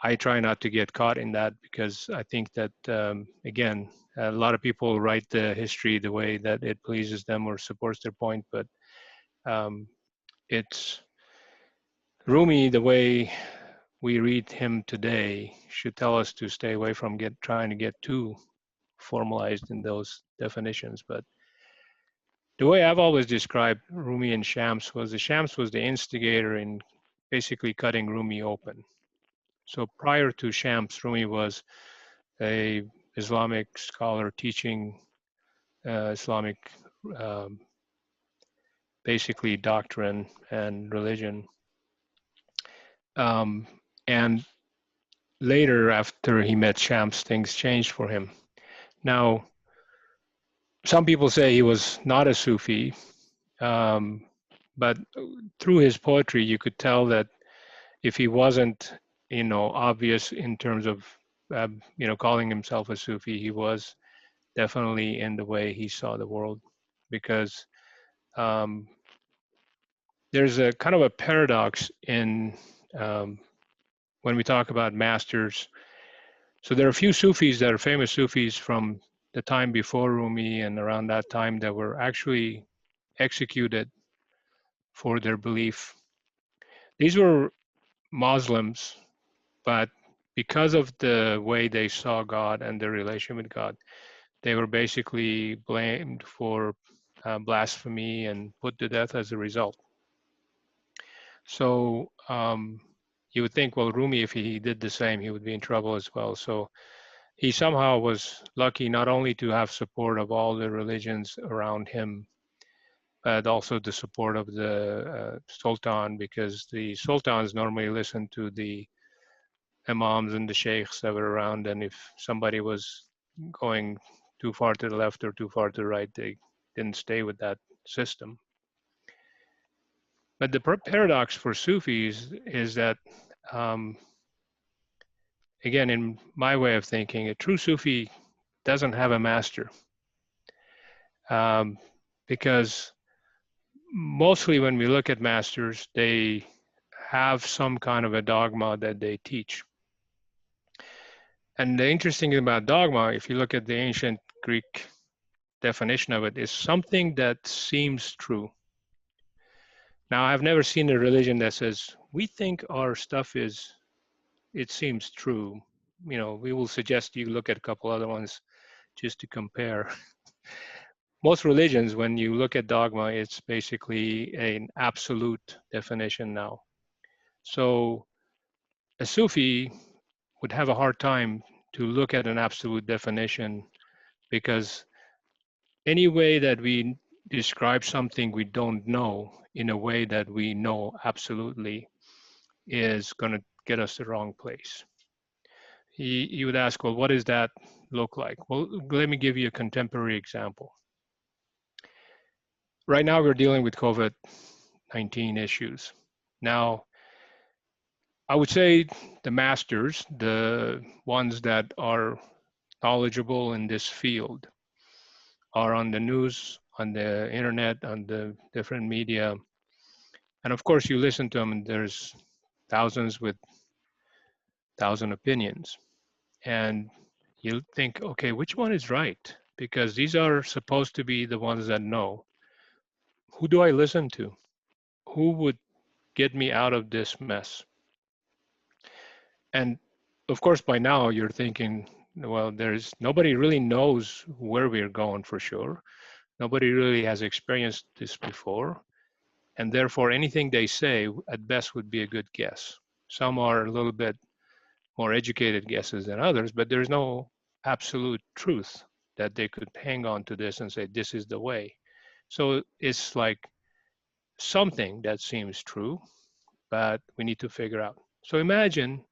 I try not to get caught in that because I think that, again, a lot of people write the history the way that it pleases them or supports their point, but it's Rumi, the way we read him today, should tell us to stay away from trying to get too formalized in those definitions. But the way I've always described Rumi and Shams was the instigator in basically cutting Rumi open. So prior to Shams, Rumi was a Islamic scholar teaching Islamic um, basically doctrine and religion. And later, after he met Shams, things changed for him. Now, some people say he was not a Sufi, but through his poetry, you could tell that if he wasn't, obvious in terms of, calling himself a Sufi, he was definitely in the way he saw the world, because there's a kind of a paradox in when we talk about masters. So there are a few Sufis that are famous Sufis from the time before Rumi and around that time that were actually executed for their belief. These were Muslims, but because of the way they saw God and their relation with God, they were basically blamed for blasphemy and put to death as a result. So you would think, well, Rumi, if he did the same, he would be in trouble as well. So he somehow was lucky not only to have support of all the religions around him, but also the support of the Sultan, because the sultans normally listen to the imams and the sheikhs that were around, and if somebody was going too far to the left or too far to the right, they didn't stay with that system. But the paradox for Sufis is that, again, in my way of thinking, a true Sufi doesn't have a master, because mostly when we look at masters, they have some kind of a dogma that they teach. And the interesting thing about dogma, if you look at the ancient Greek definition of it, is something that seems true. Now, I've never seen a religion that says, we think our stuff it seems true. We will suggest you look at a couple other ones just to compare. Most religions, when you look at dogma, it's basically an absolute definition now. So a Sufi would have a hard time to look at an absolute definition, because any way that we describe something we don't know in a way that we know absolutely is going to get us the wrong place. You would ask, well, what does that look like? Well, let me give you a contemporary example. Right now, we're dealing with COVID-19 issues. Now, I would say the masters, the ones that are knowledgeable in this field, are on the news, on the internet, on the different media. And of course, you listen to them, and there's thousands with 1,000 opinions. And you think, okay, which one is right? Because these are supposed to be the ones that know. Who do I listen to? Who would get me out of this mess? And of course, by now you're thinking, well, there's nobody really knows where we're going for sure. Nobody really has experienced this before. And therefore, anything they say at best would be a good guess. Some are a little bit more educated guesses than others, but there's no absolute truth that they could hang on to this and say, this is the way. So it's like something that seems true, but we need to figure out. So imagine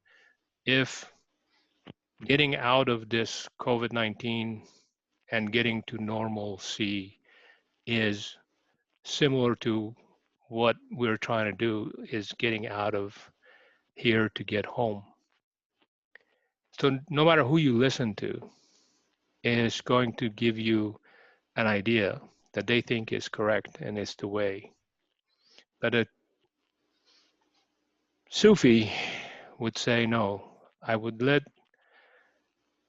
if getting out of this COVID-19 and getting to normalcy is similar to what we're trying to do, is getting out of here to get home. So no matter who you listen to is going to give you an idea that they think is correct and is the way. But a Sufi would say, no, I would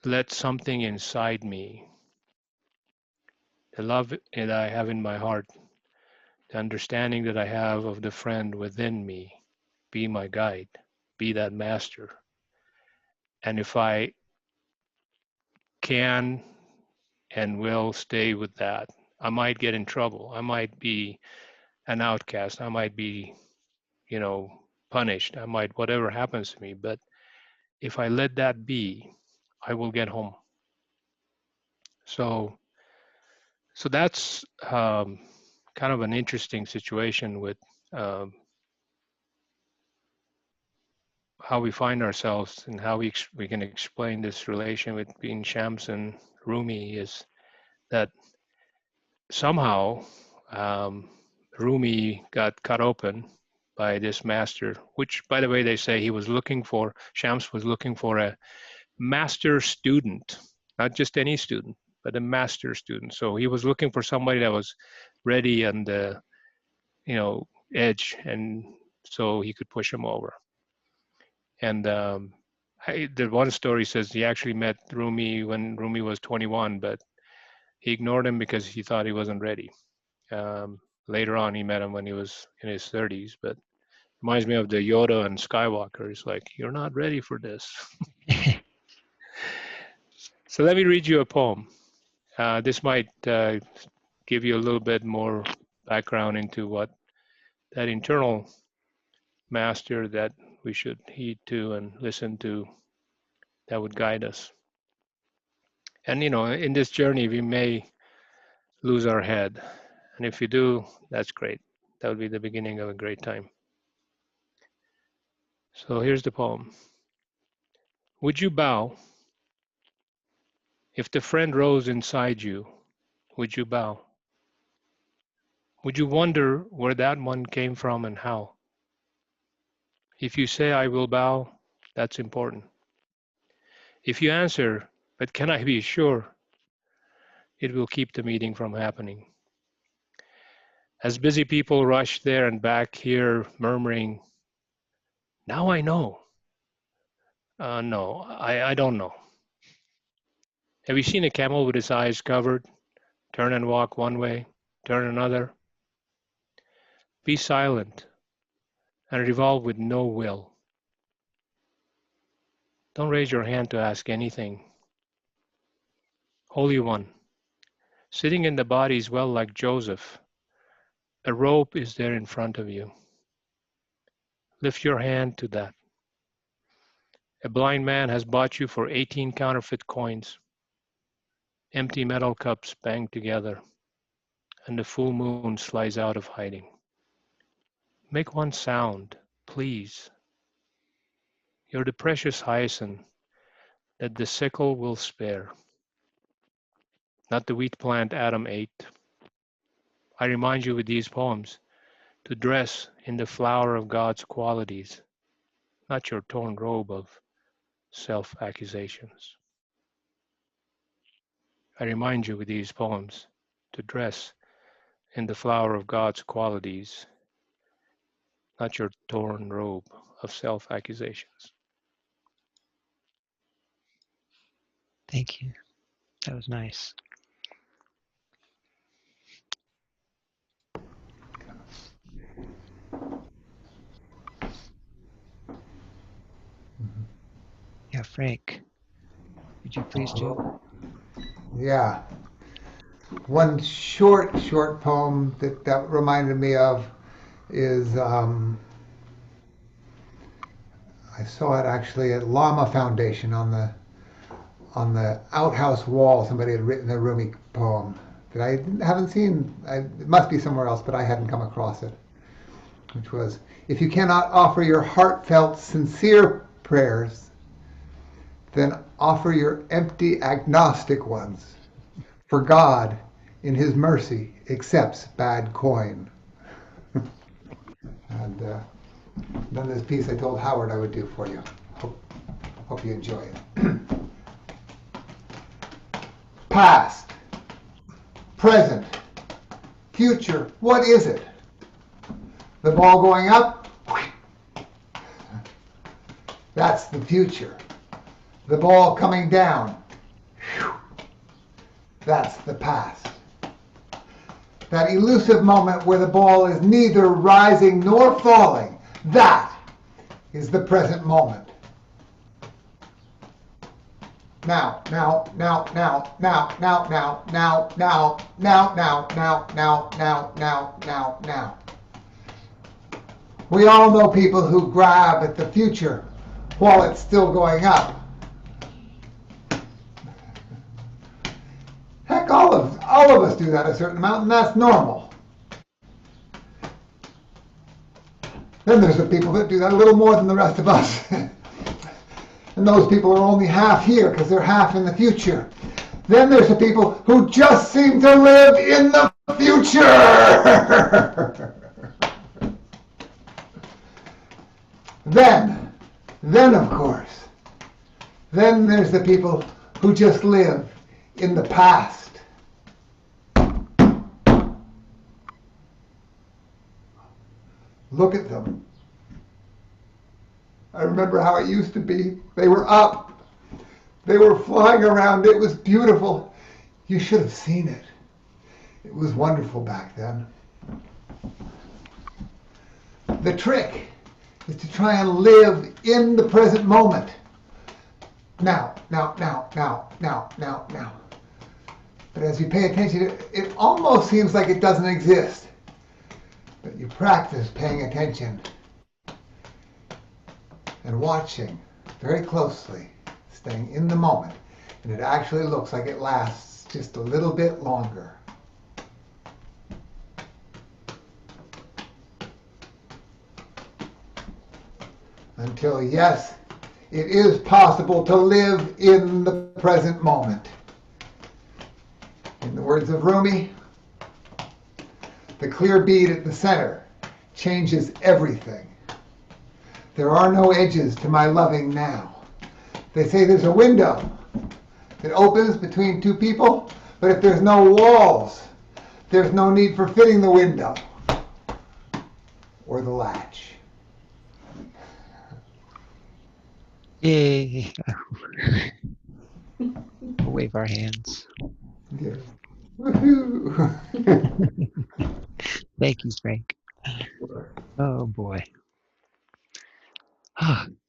let something inside me, the love that I have in my heart, the understanding that I have of the friend within me, be my guide, be that master. And if I can and will stay with that, I might get in trouble. I might be an outcast. I might be, punished. I might, whatever happens to me. But if I let that be, I will get home. So that's kind of an interesting situation with how we find ourselves and how we can explain this relation between Shams and Rumi is that somehow Rumi got cut open by this master, which, by the way, they say Shams was looking for a master student, not just any student, but a master student. So he was looking for somebody that was ready on the, edge, and so he could push him over. And the one story says he actually met Rumi when Rumi was 21, but he ignored him because he thought he wasn't ready. Later on, he met him when he was in his 30s, but reminds me of the Yoda and Skywalker. He's like, you're not ready for this. So let me read you a poem. This might give you a little bit more background into what that internal master that we should heed to and listen to that would guide us. And, in this journey, we may lose our head. And if you do, that's great. That would be the beginning of a great time. So here's the poem. Would you bow? If the friend rose inside you, would you bow? Would you wonder where that one came from and how? If you say, I will bow, that's important. If you answer, but can I be sure? It will keep the meeting from happening. As busy people rush there and back here murmuring, now I know. No, I don't know. Have you seen a camel with his eyes covered? Turn and walk one way, turn another. Be silent and revolve with no will. Don't raise your hand to ask anything. Holy One, sitting in the body's well like Joseph, a rope is there in front of you. Lift your hand to that. A blind man has bought you for 18 counterfeit coins, empty metal cups banged together, and the full moon slides out of hiding. Make one sound, please. You're the precious hyacinth that the sickle will spare, not the wheat plant Adam ate. I remind you with these poems to dress in the flower of God's qualities, not your torn robe of self-accusations. I remind you with these poems to dress in the flower of God's qualities, not your torn robe of self-accusations. Thank you. That was nice. Yeah, Frank, would you please do? Yeah. One short poem that reminded me of is I saw it actually at Lama Foundation on the outhouse wall. Somebody had written a Rumi poem that I haven't seen. It must be somewhere else, but I hadn't come across it. Which was, if you cannot offer your heartfelt, sincere prayers, then offer your empty, agnostic ones. For God, in His mercy, accepts bad coin. And then this piece I told Howard I would do for you. Hope you enjoy it. Past, present, future, what is it? The ball going up? That's the future. The ball coming down? That's the past. That elusive moment where the ball is neither rising nor falling, that is the present moment. Now. We all know people who grab at the future while it's still going up. all of us do that a certain amount, and that's normal. Then there's the people that do that a little more than the rest of us. And those people are only half here because they're half in the future. Then there's the people who just seem to live in the future. Then of course, then there's the people who just live in the past. Look at them. I remember how it used to be. They were up. They were flying around. It was beautiful. You should have seen it. It was wonderful back then. The trick is to try and live in the present moment. Now. But as you pay attention, it almost seems like it doesn't exist. But you practice paying attention and watching very closely, staying in the moment, and it actually looks like it lasts just a little bit longer. Until, yes, it is possible to live in the present moment. In the words of Rumi, the clear bead at the center changes everything. There are no edges to my loving now. They say there's a window that opens between two people, but if there's no walls, there's no need for fitting the window or the latch. Yay. We'll wave our hands. Yeah. Woohoo! Thank you, Frank. Oh boy.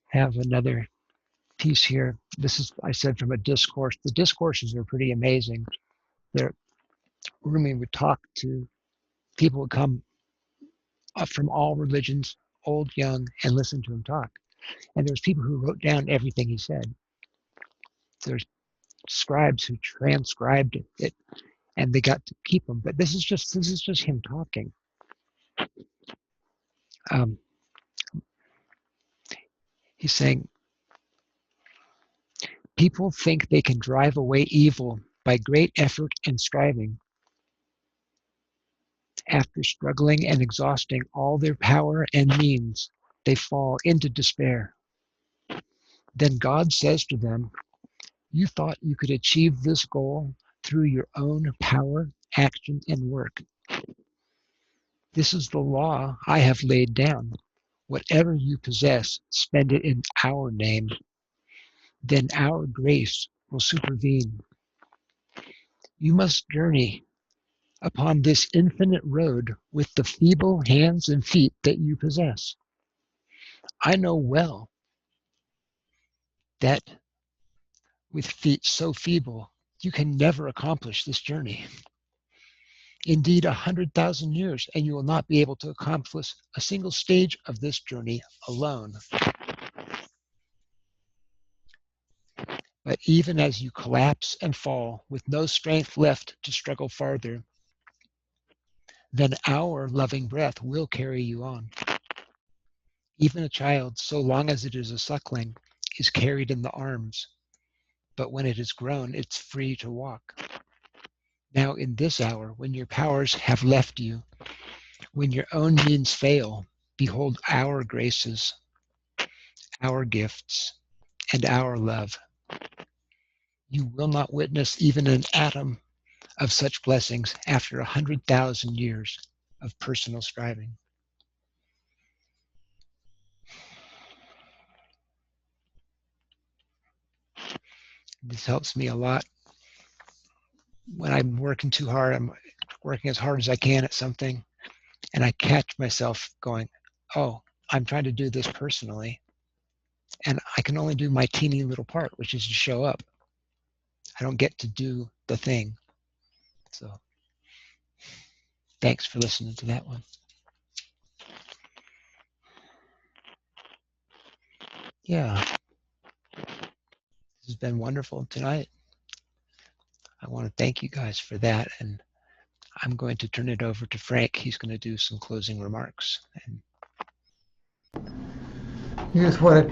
Have another piece here. This is, I said, from a discourse. The discourses are pretty amazing. Rumi would talk to people who come from all religions, old, young, and listen to him talk. And there's people who wrote down everything he said. There's scribes who transcribed it, and they got to keep them. But this is just him talking. He's saying, people think they can drive away evil by great effort and striving. After struggling and exhausting all their power and means, they fall into despair. Then God says to them, you thought you could achieve this goal through your own power, action, and work. This is the law I have laid down. Whatever you possess, spend it in our name. Then our grace will supervene. You must journey upon this infinite road with the feeble hands and feet that you possess. I know well that with feet so feeble, you can never accomplish this journey. Indeed, 100,000 years, and you will not be able to accomplish a single stage of this journey alone. But even as you collapse and fall with no strength left to struggle farther, then our loving breath will carry you on. Even a child, so long as it is a suckling, is carried in the arms, but when it is grown, it's free to walk. Now in this hour, when your powers have left you, when your own means fail, behold our graces, our gifts, and our love. You will not witness even an atom of such blessings after 100,000 years of personal striving. This helps me a lot. When I'm working too hard, I'm working as hard as I can at something, and I catch myself going, oh, I'm trying to do this personally, and I can only do my teeny little part, which is to show up. I don't get to do the thing. So thanks for listening to that one. Yeah, this has been wonderful tonight. I want to thank you guys for that. And I'm going to turn it over to Frank. He's going to do some closing remarks. And Yes, what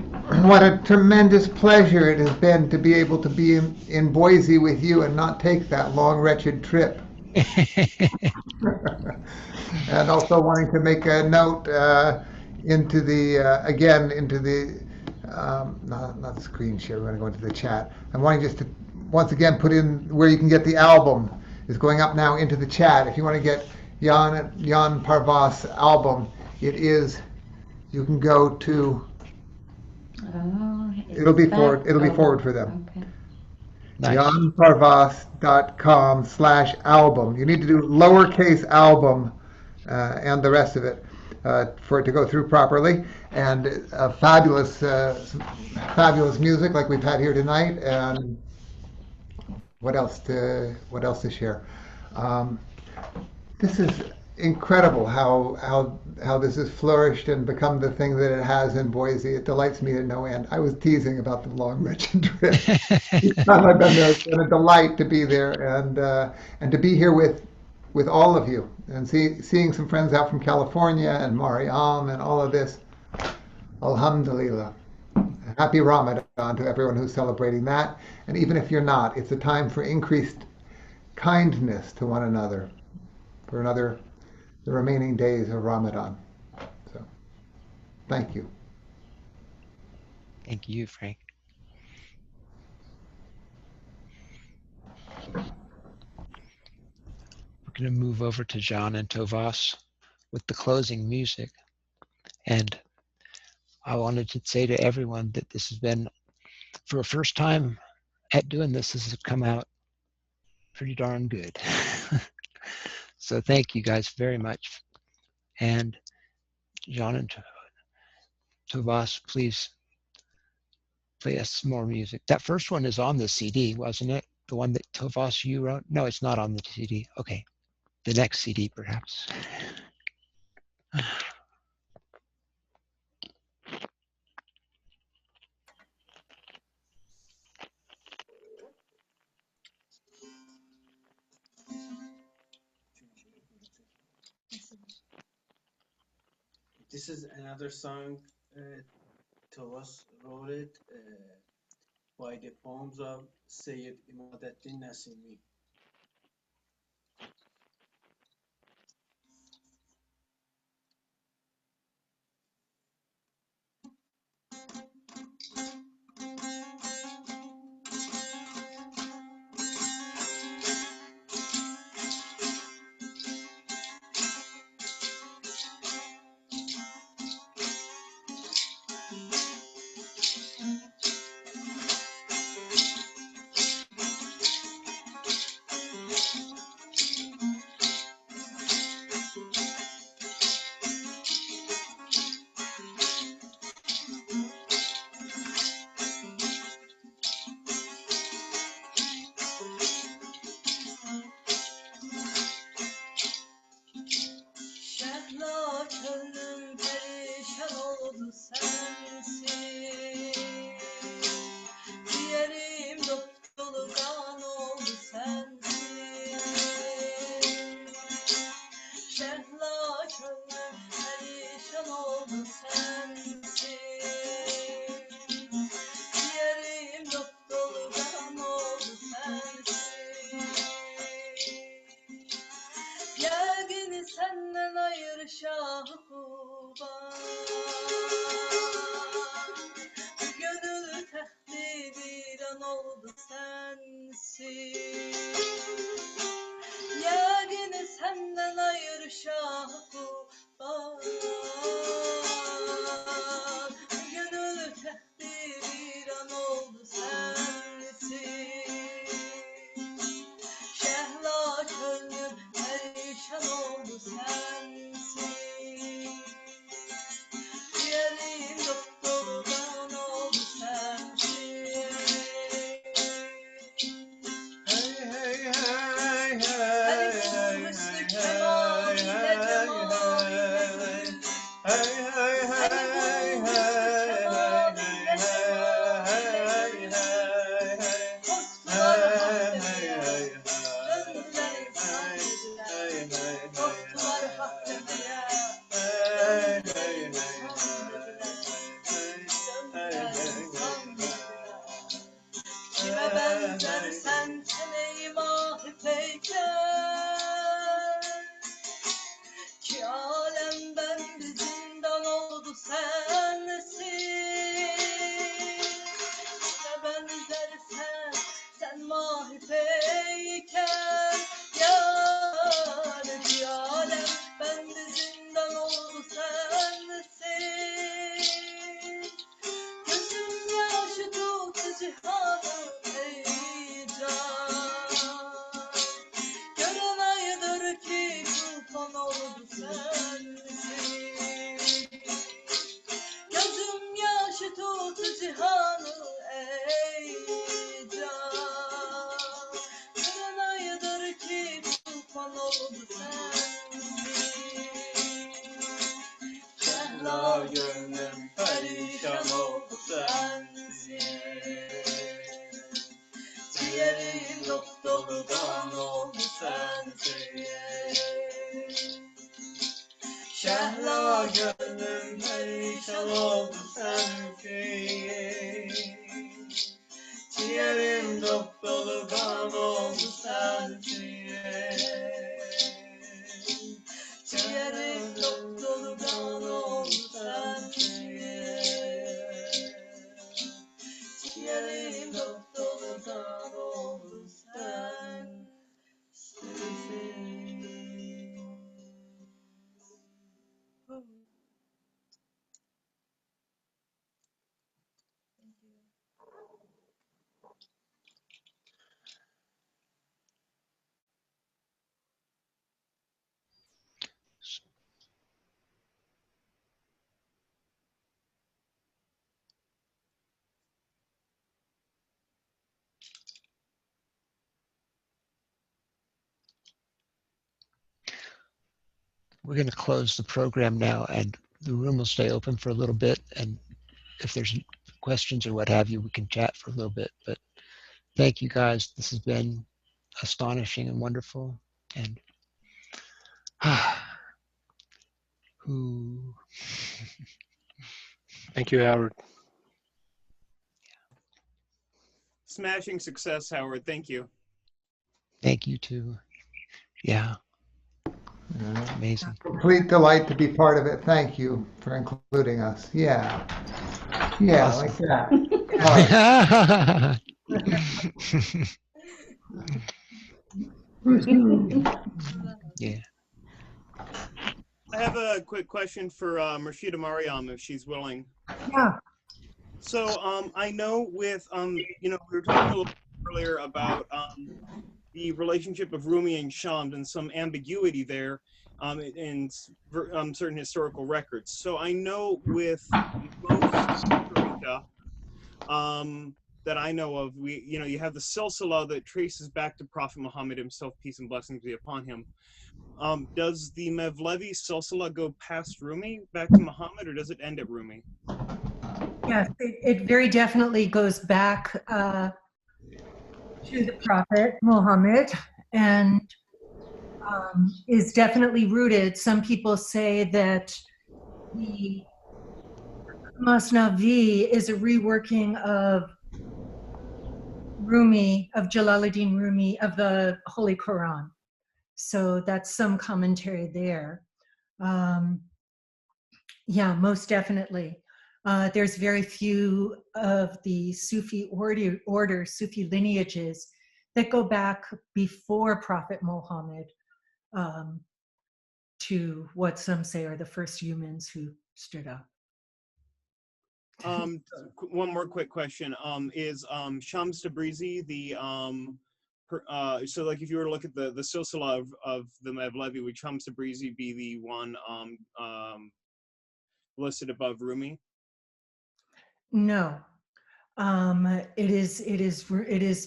a tremendous pleasure it has been to be able to be in Boise with you and not take that long, wretched trip. And also wanting to make a note into the, again, into the, not screen share, we're going to go into the chat. I'm wanting just to once again put in where you can get the album is going up now into the chat. If you want to get Jan Parvas' album, it is, you can go to, it'll be forward for them. Okay. Nice. janparvas.com/album. You need to do lowercase album and the rest of it for it to go through properly. And fabulous, fabulous music like we've had here tonight. And what else to share? This is incredible how this has flourished and become the thing that it has in Boise. It delights me to no end. I was teasing about the long, wretched trip. Each time I've been there, it's been a delight to be there and to be here with all of you and seeing some friends out from California and Mariam and all of this. Alhamdulillah. Happy Ramadan to everyone who's celebrating that. And even if you're not, it's a time for increased kindness to one another for the remaining days of Ramadan. So, thank you. Thank you, Frank. We're going to move over to John and Tovas with the closing music. And I wanted to say to everyone that this has been, for a first time at doing this has come out pretty darn good. So thank you guys very much. And John and Tovas, please play us some more music. That first one is on the CD, wasn't it? The one that Tovas you wrote? No, it's not on the CD. Okay, the next CD perhaps. This is another song. Thomas wrote it by the poems of Sayyid Imaduddin Nasimi. Şehla gönlüm perişan oldu sensiz. Ciğerim dopdolu kan oldu sensiz. Şehla gönlüm perişan oldu sensiz. Ciğerim dopdolu kan oldu sensiz. Yegini senden ayır şahı kurban. Gönül tehdi viran oldu sensiz. Yegini senden ayır şahı kurban. Gönül tehdi viran oldu sensiz. Şehla gönlüm perişan oldu sensiz. Ciğerim dopdolu kan oldu sensiz. benzersen seni mahi peyker ki alem bende zindan oldu sensin benzersen sen mahi peyker yar ki alem bende zindan oldu sensin gözüm yaşı tuttu cihanı ey can gören aydır ki tufan oldu sensin gözüm yaşı tuttu cihanı ey can gören aydır ki tufan oldu sensin Şehla gönlüm perişan oldu sensin Ciğerim dop dolu kan oldu sensin Şehla gönlüm perişan oldu sensin Ciğerim dop dolu kan oldu sensin Ciğerim dop dolu kan oldu sensin Ciğerim dop dolu kan oldu sensin We're going to close the program now, and the room will stay open for a little bit. And if there's questions or what have you, we can chat for a little bit. But thank you guys. This has been astonishing and wonderful. And ooh. Thank you, Howard. Smashing success, Howard. Thank you. Thank you too. Yeah. Amazing. Complete delight to be part of it. Thank you for including us. Yeah. Yeah, Awesome. like that. Yeah. I have a quick question for Murshida Mariam, if she's willing. Yeah. So I know with we were talking a little bit earlier about the relationship of Rumi and Shams and some ambiguity there in certain historical records. So I know with most that I know of, you have the silsila that traces back to Prophet Muhammad himself, peace and blessings be upon him. Does the Mevlevi silsila go past Rumi back to Muhammad, or does it end at Rumi? Yes, it very definitely goes back to the Prophet Muhammad and is definitely rooted. Some people say that the Masnavi is a reworking of Rumi, of Jalaluddin Rumi, of the Holy Quran. So that's some commentary there. Yeah, most definitely. There's very few of the Sufi order, Sufi lineages that go back before Prophet Muhammad to what some say are the first humans who stood up. One more quick question. Is Shams Tabrizi the so like if you were to look at the silsila of the Mevlevi, would Shams Tabrizi be the one listed above Rumi? No, it is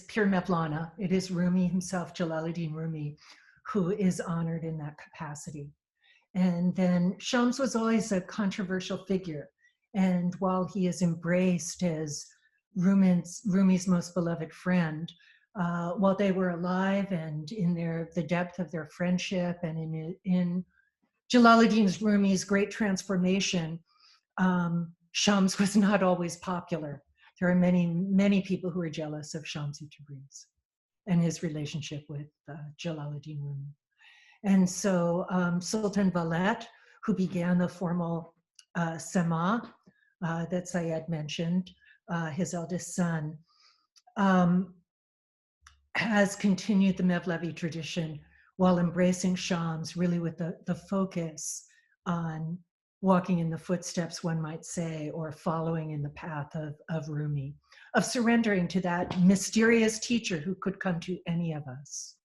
pure Mevlana. It is Rumi himself, Jalaluddin Rumi, who is honored in that capacity. And then Shams was always a controversial figure. And while he is embraced as Rumi's most beloved friend, while they were alive and in the depth of their friendship and in Jalaluddin Rumi's great transformation, Shams was not always popular. there are many people who are jealous of Shamsi Tabriz and his relationship with Jalaluddin Rumi. And so Sultan Valette, who began the formal Sema that Syed mentioned, his eldest son, has continued the Mevlevi tradition while embracing Shams, really with the focus on walking in the footsteps, one might say, or following in the path of Rumi, of surrendering to that mysterious teacher who could come to any of us.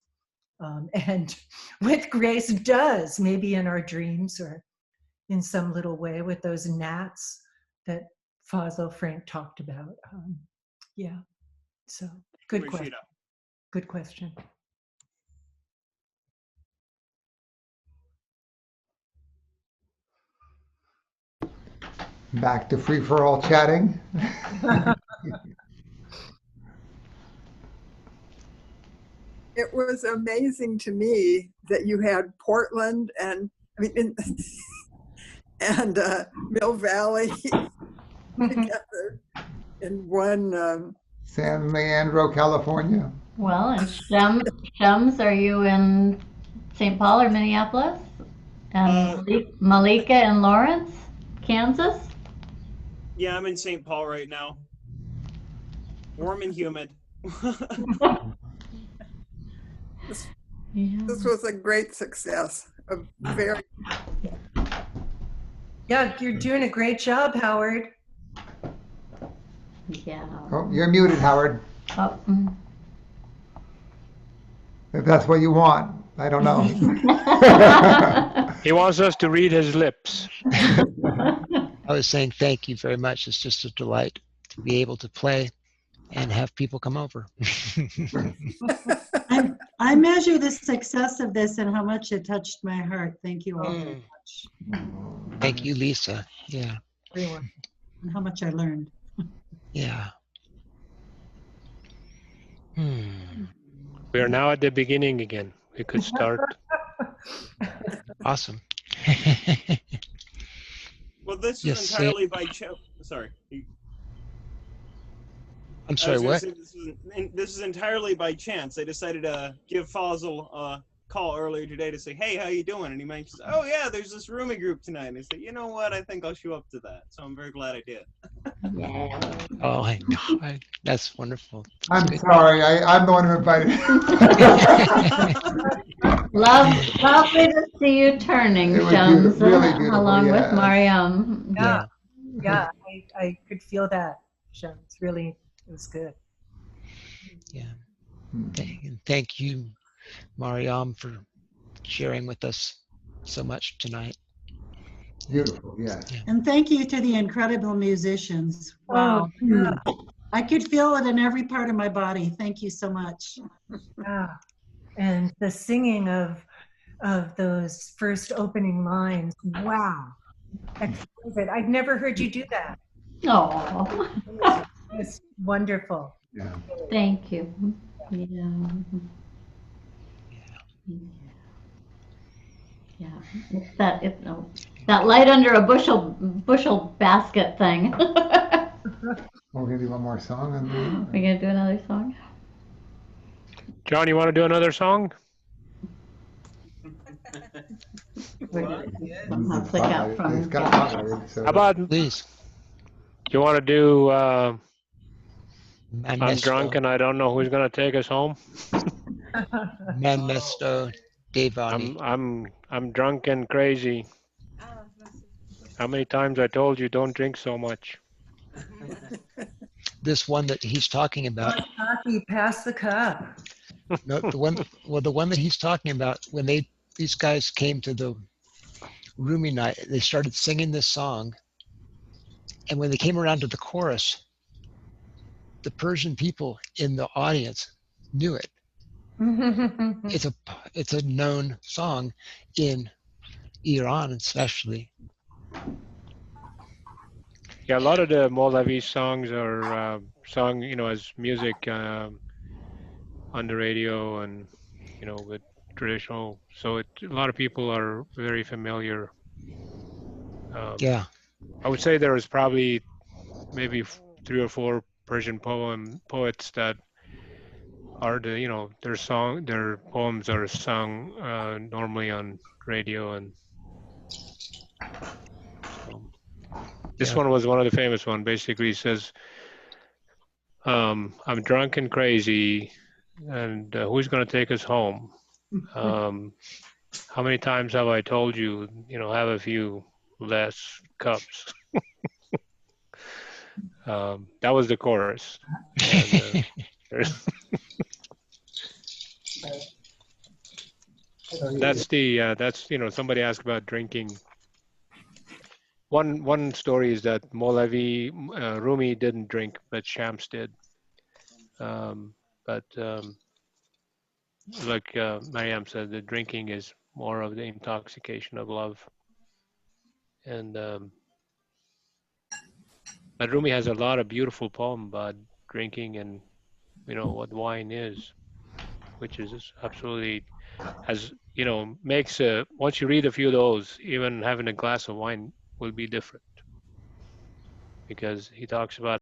And with grace does, maybe in our dreams or in some little way with those gnats that Fazl Frank talked about. Yeah, so good question. Good question. Back to free-for-all chatting. It was amazing to me that you had Portland and and Mill Valley together in one. San Leandro, California. Well, and Shams, are you in St. Paul or Minneapolis? And Malika in Lawrence, Kansas? Yeah, I'm in St. Paul right now. Warm and humid. This was a great success. A very. Yeah, you're doing a great job, Howard. Yeah. Oh, you're muted, Howard. Oh. If that's what you want, I don't know. He wants us to read his lips. I was saying thank you very much. It's just a delight to be able to play and have people come over. I measure the success of this and how much it touched my heart. Thank you all very much. Thank you, Lisa. Yeah. Everyone. And how much I learned. Yeah. We are now at the beginning again. We could start. Awesome. Well, this Yes, is entirely by chance. Sorry. I'm sorry, what? This is entirely by chance. I decided to give Fazl a call earlier today to say, hey, how you doing? And he mentions, oh yeah, there's this Rumi group tonight. And I said, you know what? I think I'll show up to that. So I'm very glad I did. Yeah. Oh, that's wonderful. I'm sorry, I'm the one who invited. Lovely to see you turning, Shams, really beautiful, along yes. with Mariam. Yeah, I could feel that, Shams. Really, it was good. Yeah. Thank you, Mariam, for sharing with us so much tonight. Beautiful, yes. Yeah. And thank you to the incredible musicians. Wow. yeah. I could feel it in every part of my body. Thank you so much. Yeah. And the singing of those first opening lines. Wow. Exquisite. I've never heard you do that. Oh. It's wonderful. Yeah. Thank you. Yeah. Yeah. It's that light under a bushel basket thing. We'll give you one more song. We're gonna do another song. John, you want to do another song? Somehow click out from. How about, please? You want to do I'm Mesto. drunk and I don't know who's going to take us home? Mesto Devani. I'm drunk and crazy. How many times I told you don't drink so much? This one that he's talking about. Pass the cup. No, the one that he's talking about, when these guys came to the Rumi night, they started singing this song, and when they came around to the chorus, the Persian people in the audience knew it. It's a known song in Iran, especially. Yeah, a lot of the Molavi songs are sung, as music on the radio and, with traditional. So a lot of people are very familiar. Yeah. I would say there is probably maybe 3 or 4 Persian poets that are their poems are sung normally on radio, and so this Yeah. one was one of the famous one. Basically, he says, "I'm drunk and crazy, and who's going to take us home? How many times have I told you, have a few less cups?" That was the chorus, and that's somebody asked about drinking. One story is that Molevi Rumi didn't drink, but Shams did. But like Mariam said, the drinking is more of the intoxication of love. And but Rumi has a lot of beautiful poem about drinking and what wine is, which is absolutely makes once you read a few of those, even having a glass of wine will be different, because he talks about